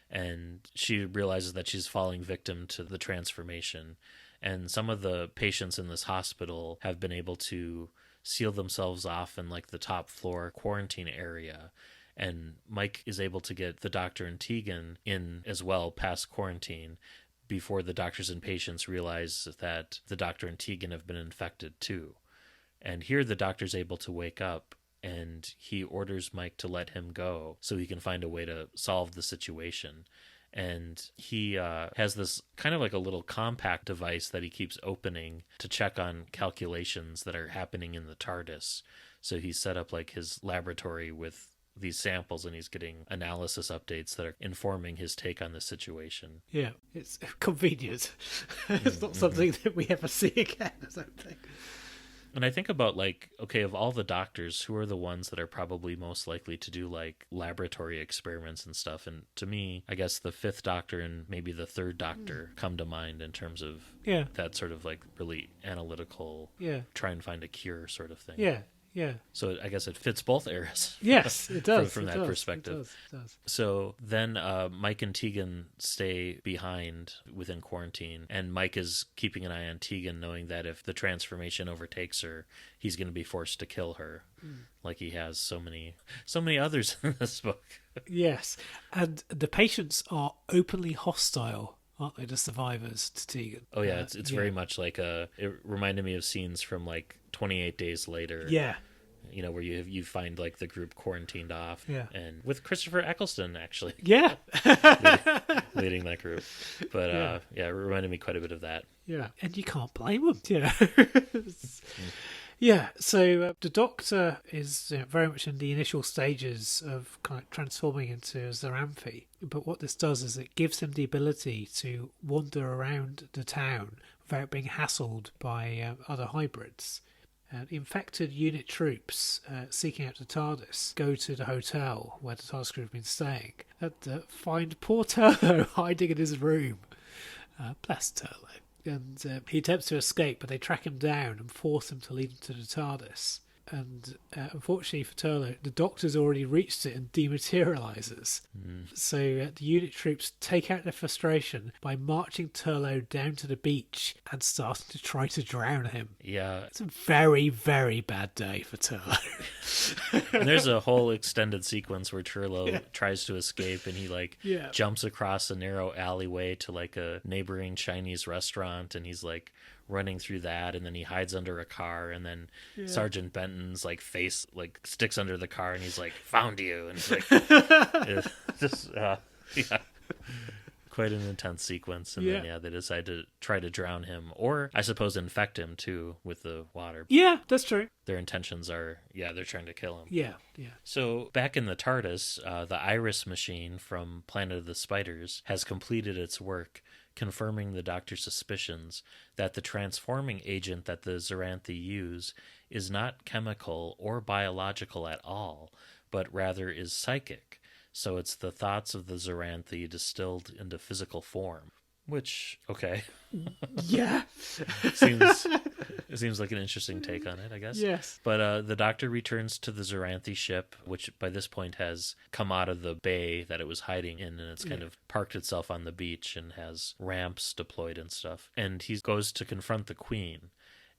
And she realizes that she's falling victim to the transformation. And some of the patients in this hospital have been able to seal themselves off in like the top floor quarantine area. And Mike is able to get the Doctor and Tegan in as well past quarantine before the doctors and patients realize that the Doctor and Tegan have been infected too. And here the Doctor's able to wake up, and he orders Mike to let him go so he can find a way to solve the situation. And he has this kind of like a little compact device that he keeps opening to check on calculations that are happening in the TARDIS. So he's set up like his laboratory with these samples, and he's getting analysis updates that are informing his take on the situation. Yeah, it's convenient. It's not something that we ever see again, I don't think. And I think about, like, okay, of all the doctors, who are the ones that are probably most likely to do, like, laboratory experiments and stuff? And to me, I guess the fifth doctor and maybe the third doctor come to mind in terms of that sort of, like, really analytical, try and find a cure sort of thing. Yeah. So I guess it fits both eras. Yes, it does. from that perspective. It does. So then Mike and Tegan stay behind within quarantine, and Mike is keeping an eye on Tegan, knowing that if the transformation overtakes her, he's going to be forced to kill her, like he has so many others in this book. Yes, and the patients are openly hostile, aren't they, the survivors, to Tegan? Oh yeah, it's very much like it reminded me of scenes from like 28 Days Later. Yeah. You know, where you find like the group quarantined off, Yeah. and with Christopher Eccleston actually, Yeah. leading that group. But it reminded me quite a bit of that. Yeah, and you can't blame them. Yeah. Yeah, so the Doctor is very much in the initial stages of kind of transforming into Zoranthi. But what this does is it gives him the ability to wander around the town without being hassled by other hybrids. Infected unit troops seeking out the TARDIS go to the hotel where the TARDIS crew have been staying and find poor Turlough hiding in his room. Bless Turlough. And he attempts to escape, but they track him down and force him to lead him to the TARDIS. And unfortunately for Turlough, the Doctor's already reached it and dematerialises. So the unit troops take out their frustration by marching Turlough down to the beach and starting to try to drown him. Yeah. It's a very, very bad day for Turlough. And there's a whole extended sequence where Turlough tries to escape, and he jumps across a narrow alleyway to like a neighboring Chinese restaurant, and he's like running through that, and then he hides under a car, and then Sergeant Benton's like face like sticks under the car, and he's like, "Found you," and it's like it's just quite an intense sequence. And then they decide to try to drown him, or I suppose infect him too with the water. Yeah, that's true. Their intentions are they're trying to kill him. Yeah. So back in the TARDIS, the Iris machine from Planet of the Spiders has completed its work, confirming the Doctor's suspicions that the transforming agent that the Zoranthi use is not chemical or biological at all, but rather is psychic. So it's the thoughts of the Zoranthi distilled into physical form. Which, okay. Yeah. Seems like an interesting take on it, I guess. Yes. But the Doctor returns to the Zoranthi ship, which by this point has come out of the bay that it was hiding in, and it's kind of parked itself on the beach and has ramps deployed and stuff. And he goes to confront the Queen.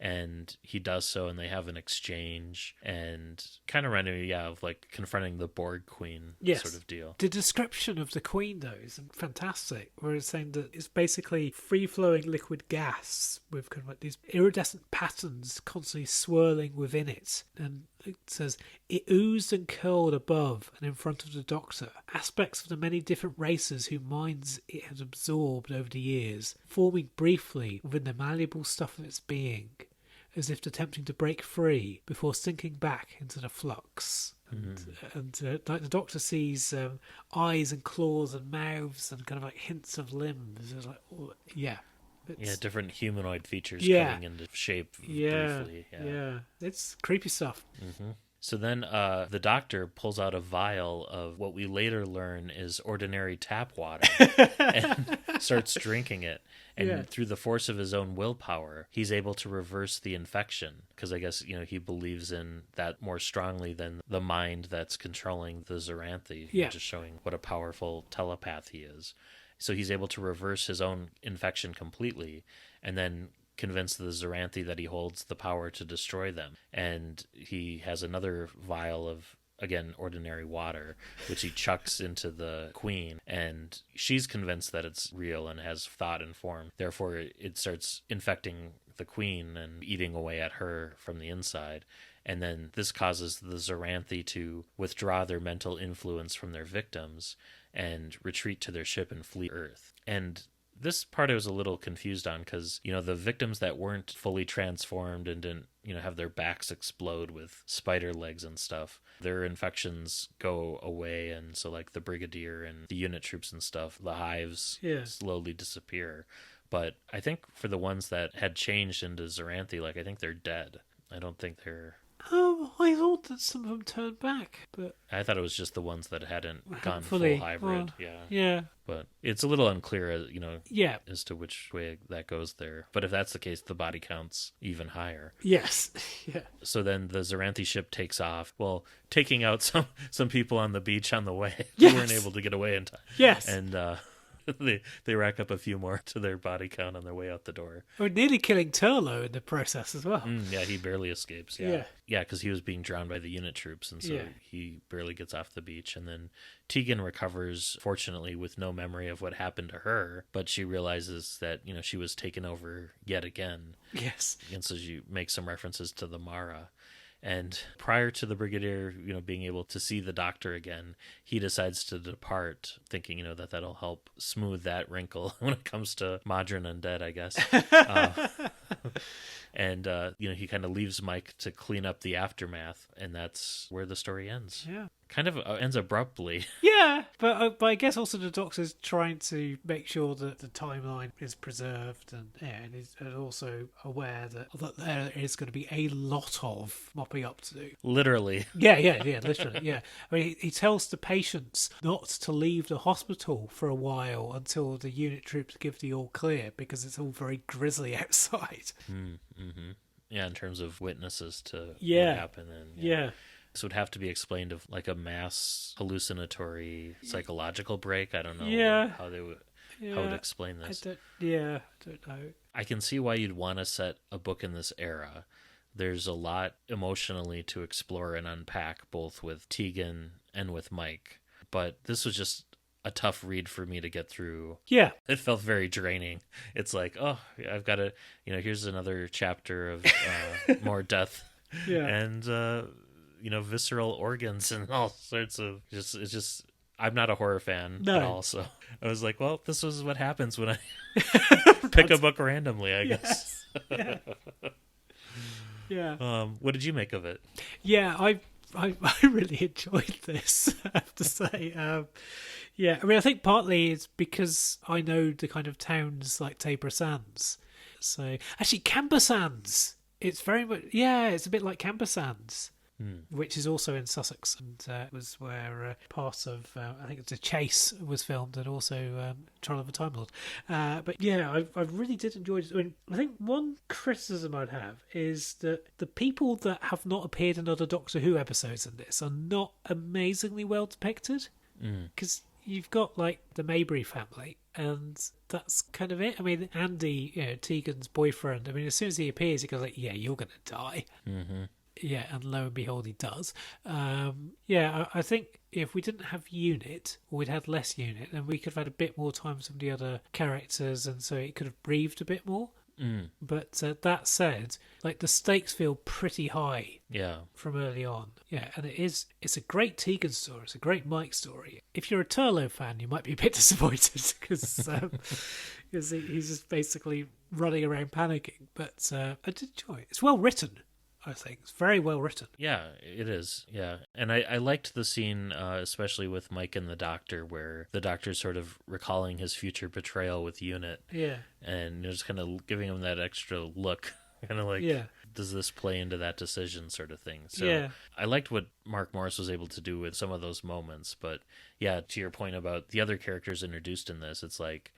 And he does so, and they have an exchange, and kind of reminded me, of like confronting the Borg Queen sort of deal. The description of the Queen, though, is fantastic, where it's saying that it's basically free-flowing liquid gas with kind of like these iridescent patterns constantly swirling within it. And it says, it oozed and curled above and in front of the Doctor. Aspects of the many different races whose minds it had absorbed over the years, forming briefly within the malleable stuff of its being, as if attempting to break free before sinking back into the flux. And like the Doctor sees eyes and claws and mouths and kind of like hints of limbs. It's like, different humanoid features coming into shape briefly. Yeah, it's creepy stuff. So then the Doctor pulls out a vial of what we later learn is ordinary tap water and starts drinking it. And through the force of his own willpower, he's able to reverse the infection. Because I guess, he believes in that more strongly than the mind that's controlling the Zoranthi. Just showing what a powerful telepath he is. So he's able to reverse his own infection completely, and then convince the Zoranthi that he holds the power to destroy them. And he has another vial of, again, ordinary water, which he chucks into the Queen, and she's convinced that it's real and has thought and form. Therefore, it starts infecting the Queen and eating away at her from the inside. And then this causes the Zoranthi to withdraw their mental influence from their victims and retreat to their ship and flee Earth. And this part I was a little confused on because, the victims that weren't fully transformed and didn't, have their backs explode with spider legs and stuff, their infections go away. And so like the Brigadier and the unit troops and stuff, the hives slowly disappear. But I think for the ones that had changed into Zaranthe, like I think they're dead. I don't think they're... Oh, I thought that some of them turned back, but... I thought it was just the ones that hadn't gone fully, full hybrid. Yeah. But it's a little unclear, as to which way that goes there. But if that's the case, the body count's even higher. Yes. Yeah. So then the Zaranthe ship takes off, taking out some people on the beach on the way yes. who weren't able to get away in time. Yes. And they rack up a few more to their body count on their way out the door. We're nearly killing Turlough in the process as well. Yeah, he barely escapes. Yeah, because he was being drowned by the unit troops, and so he barely gets off the beach. And then Tegan recovers, fortunately, with no memory of what happened to her, but she realizes that she was taken over yet again. Yes, and so she makes some references to the Mara. And prior to the Brigadier, being able to see the Doctor again, he decides to depart, thinking, that that'll help smooth that wrinkle when it comes to modern undead, I guess. And he kind of leaves Mike to clean up the aftermath, and that's where the story ends. Yeah. Kind of ends abruptly. Yeah, but I guess also the Doctor's trying to make sure that the timeline is preserved, and is also aware that there is going to be a lot of mopping up to do. Literally. Yeah, literally, yeah. I mean, he tells the patients not to leave the hospital for a while until the unit troops give the all clear, because it's all very grisly outside. Mm-hmm. Yeah, in terms of witnesses to what happened. And, yeah. This would have to be explained of like a mass hallucinatory psychological break. I don't know how they would how would explain this. I don't know. I can see why you'd want to set a book in this era. There's a lot emotionally to explore and unpack, both with Tegan and with Mike. But this was just a tough read for me to get through. Yeah. It felt very draining. It's like, I've got to, here's another chapter of more death. Yeah. And, visceral organs and all sorts of it's just I'm not a horror fan at all, so I was like, well, this is what happens when I pick a book randomly, I guess. Yeah. What did you make of it? Yeah, I really enjoyed this, I have to say. I mean, I think partly it's because I know the kind of towns like Tabor Sands. So actually, Camber Sands. It's very much it's a bit like Camber Sands. Which is also in Sussex, and it was where part of, I think it's a chase was filmed, and also Trial of a Time Lord. But yeah, I really did enjoy it. I mean, I think one criticism I'd have is that the people that have not appeared in other Doctor Who episodes in this are not amazingly well depicted. Because you've got, like, the Maybury family, and that's kind of it. I mean, Andy, Tegan's boyfriend, I mean, as soon as he appears, he goes like, yeah, you're going to die. Mm-hmm. Yeah, and lo and behold, he does. I think if we didn't have Unit, or we'd had less Unit, then we could have had a bit more time with some of the other characters, and so it could have breathed a bit more. But that said, like, the stakes feel pretty high from early on. Yeah, and it's a great Tegan story. It's a great Mike story. If you're a Turlough fan, you might be a bit disappointed because he's just basically running around panicking. But I did enjoy it. It's well written. I think it's very well written. Yeah, it is. Yeah, and I liked the scene, especially with Mike and the Doctor, where the Doctor's sort of recalling his future betrayal with Unit. Yeah, and just kind of giving him that extra look, kind of like, does this play into that decision, sort of thing. So I liked what Mark Morris was able to do with some of those moments. But yeah, to your point about the other characters introduced in this, it's like,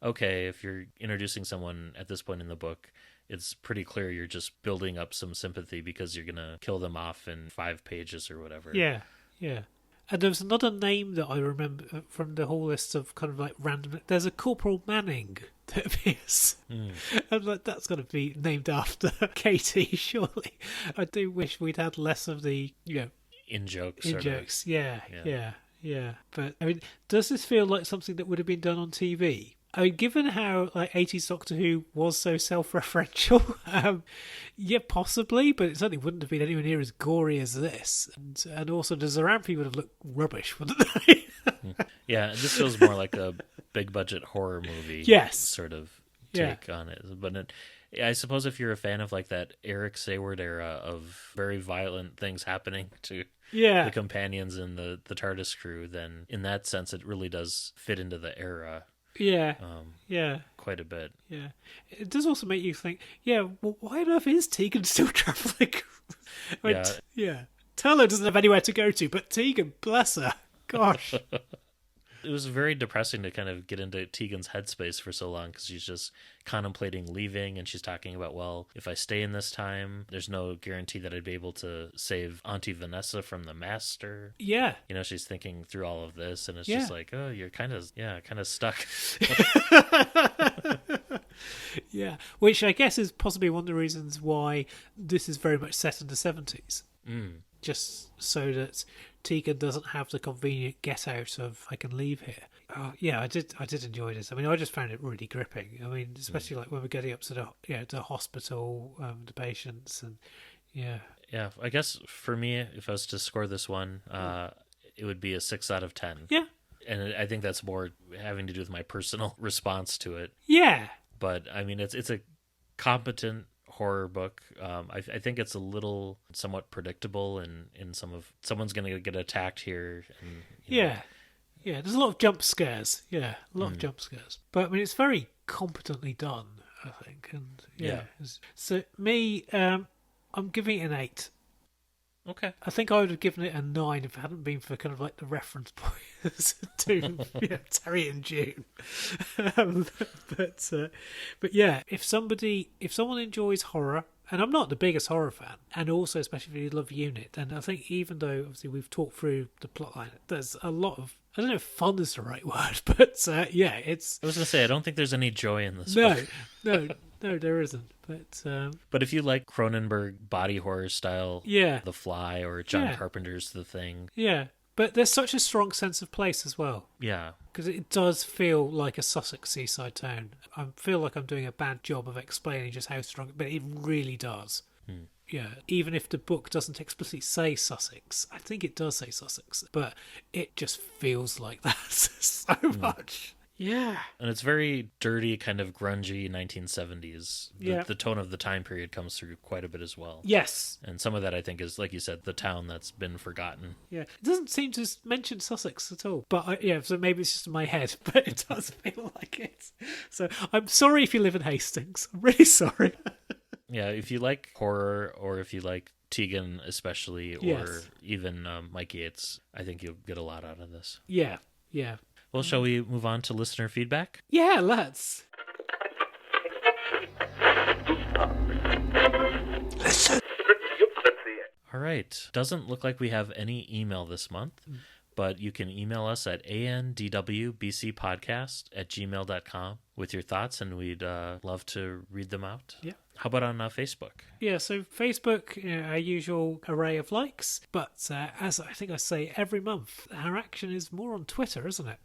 okay, if you're introducing someone at this point in the book, it's pretty clear you're just building up some sympathy because you're going to kill them off in 5 pages or whatever. Yeah. And there was another name that I remember from the whole list of kind of like random... There's a Corporal Manning that appears. And like, that's going to be named after Katie, surely. I do wish we'd had less of the, in-jokes. In-jokes, yeah. But, I mean, does this feel like something that would have been done on TV? I mean, given how like 80s Doctor Who was so self-referential, possibly, but it certainly wouldn't have been anywhere near as gory as this. And also the Zaranthe would have looked rubbish, wouldn't they? Yeah, this feels more like a big budget horror movie. Yes. Sort of Yeah. take on it. But I suppose if you're a fan of like that Eric Sayward era of very violent things happening to the companions in the TARDIS crew, then in that sense it really does fit into the era. Yeah. Quite a bit. Yeah. It does also make you think, well, why on earth is Tegan still travelling? Turlough doesn't have anywhere to go to, but Tegan, bless her. Gosh. It was very depressing to kind of get into Tegan's headspace for so long because she's just contemplating leaving, and she's talking about, well, if I stay in this time, there's no guarantee that I'd be able to save Auntie Vanessa from the Master. Yeah. She's thinking through all of this, and it's just like, oh, you're kind of stuck. Yeah, which I guess is possibly one of the reasons why this is very much set in the 70s. Just so that Tegan doesn't have the convenient get out of I can leave here. I did enjoy this. I mean, I just found it really gripping. I mean, especially like when we're getting up to the hospital, the patients, and Yeah, I guess for me, if I was to score this one, it would be a 6 out of 10. Yeah. And I think that's more having to do with my personal response to it. Yeah. But I mean, it's a competent horror book. I think it's a little somewhat predictable in someone's going to get attacked here. And, Yeah, there's a lot of jump scares. Yeah, a lot of jump scares. But I mean, it's very competently done, I think. And so me, I'm giving it an 8. Okay. I think I would have given it a 9 if it hadn't been for kind of like the reference points to Terry and June. But yeah, if someone enjoys horror, and I'm not the biggest horror fan, and also especially if you love Unit, then I think even though obviously we've talked through the plotline, there's a lot of, I don't know if fun is the right word, but it's. I was going to say, I don't think there's any joy in this book. No, there isn't. But if you like Cronenberg body horror style, The Fly or John Carpenter's The Thing. Yeah, but there's such a strong sense of place as well. Yeah. Because it does feel like a Sussex seaside town. I feel like I'm doing a bad job of explaining just how strong, but it really does. Yeah, even if the book doesn't explicitly say Sussex, I think it does say Sussex, but it just feels like that so much. Yeah. And it's very dirty, kind of grungy 1970s. The tone of the time period comes through quite a bit as well. Yes. And some of that, I think, is, like you said, the town that's been forgotten. Yeah. It doesn't seem to mention Sussex at all. But, so maybe it's just in my head, but it does feel like it. So I'm sorry if you live in Hastings. I'm really sorry. Yeah, if you like horror, or if you like Tegan especially, or even Mike Yates, I think you'll get a lot out of this. Yeah. Well, shall we move on to listener feedback? Yeah, let's. Listen. All right. Doesn't look like we have any email this month, but you can email us at andwbcpodcast@gmail.com with your thoughts, and we'd love to read them out. Yeah. How about on Facebook? Yeah, so Facebook, our usual array of likes, but as I think I say every month, our action is more on Twitter, isn't it?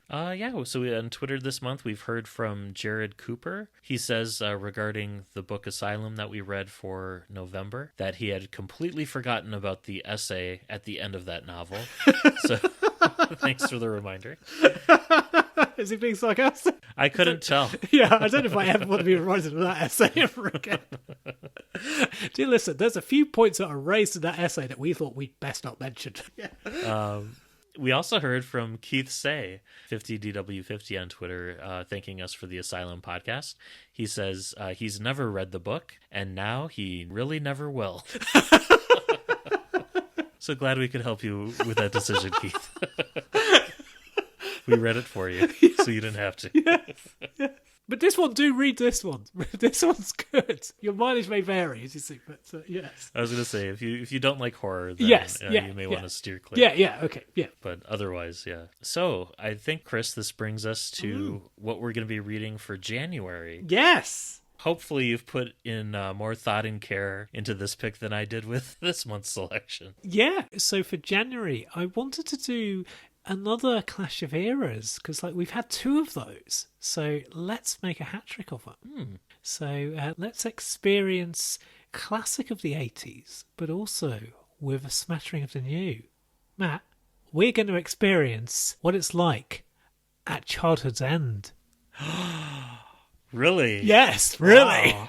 So on Twitter this month, we've heard from Jared Cooper. He says regarding the book Asylum that we read for November, that he had completely forgotten about the essay at the end of that novel. So thanks for the reminder. Is he being sarcastic? I couldn't tell. Yeah, I don't know if I ever want to be reminded of that essay ever again. Dear listen, there's a few points that are raised in that essay that we thought we'd best not mention. We also heard from Keith Say, 50DW50 on Twitter, thanking us for the Asylum podcast. He says he's never read the book, and now he really never will. So glad we could help you with that decision, Keith. We read it for you, so you didn't have to. Yes. But this one, do read this one. This one's good. Your mileage may vary, as you see, but yes. I was going to say, if you don't like horror, then you may want to steer clear. Okay. But otherwise, yeah. So I think, Chris, this brings us to what we're going to be reading for January. Yes! Hopefully you've put in more thought and care into this pick than I did with this month's selection. Yeah, so for January, I wanted to do another Clash of Eras, because we've had 2 of those, so let's make a hat trick of them. So let's experience classic of the 80s, but also with a smattering of the new. Matt, we're going to experience what it's like At Childhood's End. Really? Yes, really. Wow.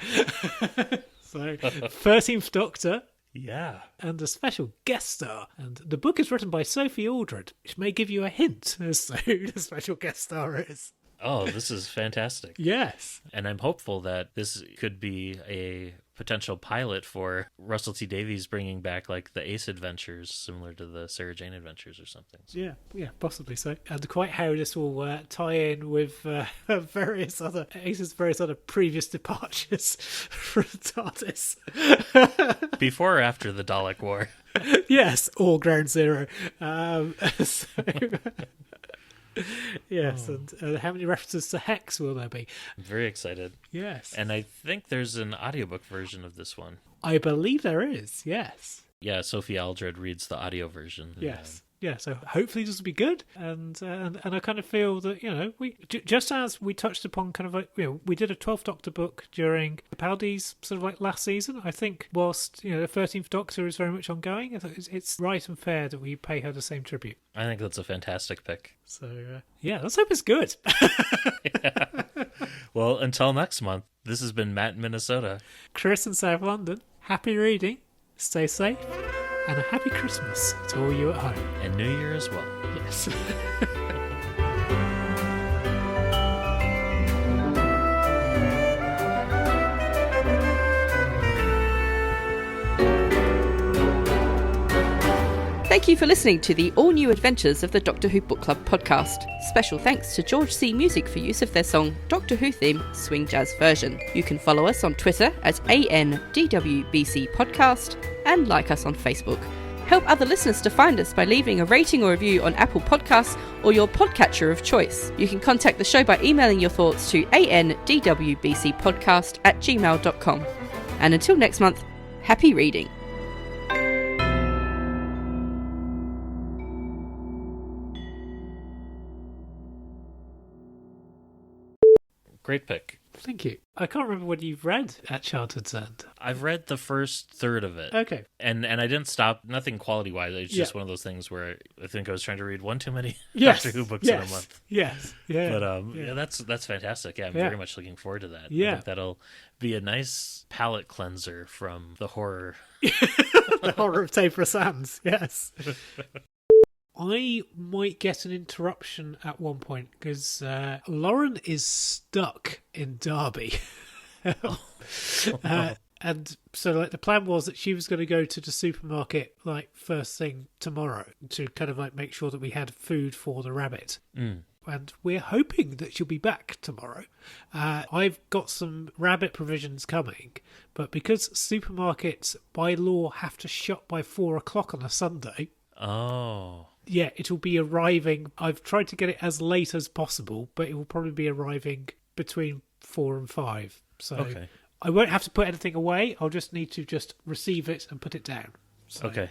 So, 13th Doctor Yeah. and a special guest star. And the book is written by Sophie Aldred, which may give you a hint as to who the special guest star is. Oh, this is fantastic. Yes. And I'm hopeful that this could be a potential pilot for Russell T Davies bringing back like the Ace Adventures, similar to the Sarah Jane Adventures or something. Yeah, possibly so. And quite how this will tie in with various other previous departures from TARDIS. Before or after the Dalek War? Yes, all Ground Zero. Yes, and how many references to Hex will there be? I'm very excited. Yes. And I think there's an audiobook version of this one. I believe there is, yes. Yeah, Sophie Aldred reads the audio version. Yes. Yeah, so hopefully this will be good, and I kind of feel that, we just as we touched upon kind of like, we did a 12th Doctor book during Capaldi's sort of like last season. I think whilst, the 13th Doctor is very much ongoing, I think it's right and fair that we pay her the same tribute. I think that's a fantastic pick. So, let's hope it's good. Yeah. Well, until next month, this has been Matt in Minnesota. Chris in South London, happy reading, stay safe, and a happy Christmas to all you at home. And New Year as well. Yes. Thank you for listening to the all-new adventures of the Doctor Who Book Club podcast. Special thanks to George C. Music for use of their song Doctor Who Theme Swing Jazz Version. You can follow us on Twitter at ANDWBC Podcast and like us on Facebook. Help other listeners to find us by leaving a rating or review on Apple Podcasts or your podcatcher of choice. You can contact the show by emailing your thoughts to andwbcpodcast@gmail.com. And until next month, happy reading. Great pick. Thank you. I can't remember what you've read at Childhood's End. I've read the first third of it. Okay. And I didn't stop, nothing quality-wise. It's just one of those things where I think I was trying to read one too many Doctor Who books in a month. Yes. Yeah. But that's fantastic. Yeah, I'm very much looking forward to that. Yeah. I think that'll be a nice palate cleanser from the horror. The horror of Taper Sands, yes. I might get an interruption at one point because Lauren is stuck in Derby. And so like the plan was that she was going to go to the supermarket like first thing tomorrow to kind of like make sure that we had food for the rabbit. And we're hoping that she'll be back tomorrow. I've got some rabbit provisions coming, but because supermarkets by law have to shut by 4 o'clock on a Sunday. Oh. Yeah, it'll be arriving. I've tried to get it as late as possible, but it will probably be arriving between 4 and 5. So okay. I won't have to put anything away. I'll just need to just receive it and put it down. So Okay.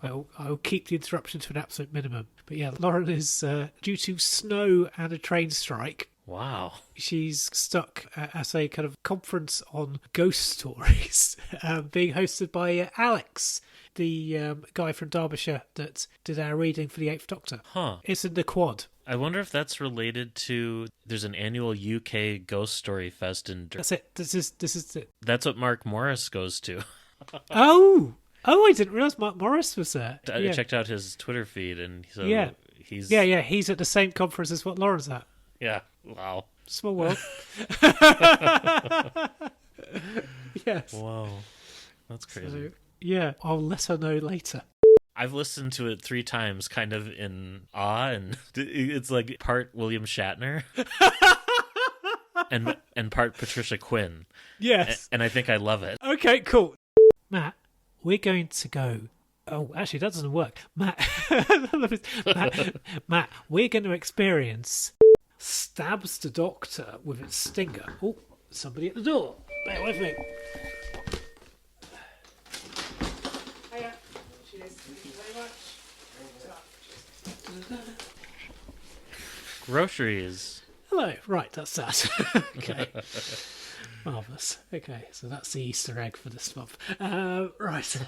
I'll keep the interruption to an absolute minimum. But yeah, Lauren is due to snow and a train strike. Wow. She's stuck at a kind of conference on ghost stories being hosted by Alex, the guy from Derbyshire that did our reading for the 8th Doctor. Huh. It's in the Quad. I wonder if that's related to, there's an annual UK Ghost Story Fest in That's it. This is it. That's what Mark Morris goes to. Oh, I didn't realise Mark Morris was there. I checked out his Twitter feed, and so he's... Yeah, he's at the same conference as what Lauren's at. Yeah, wow. Small world. Yes. Wow. That's crazy. So, yeah, I'll let her know later. I've listened to it 3 times, kind of in awe, and it's like part William Shatner and part Patricia Quinn. Yes. And I think I love it. Okay, cool. Matt, we're going to go... Oh, actually, that doesn't work. Matt, we're going to experience Stabs the Doctor with its stinger. Oh, somebody at the door. Bear with me. Hiya. Cheers. Thank you very much. Groceries. Hello. Right, that's that. Okay. Marvellous. Okay, so that's the Easter egg for this month. Right.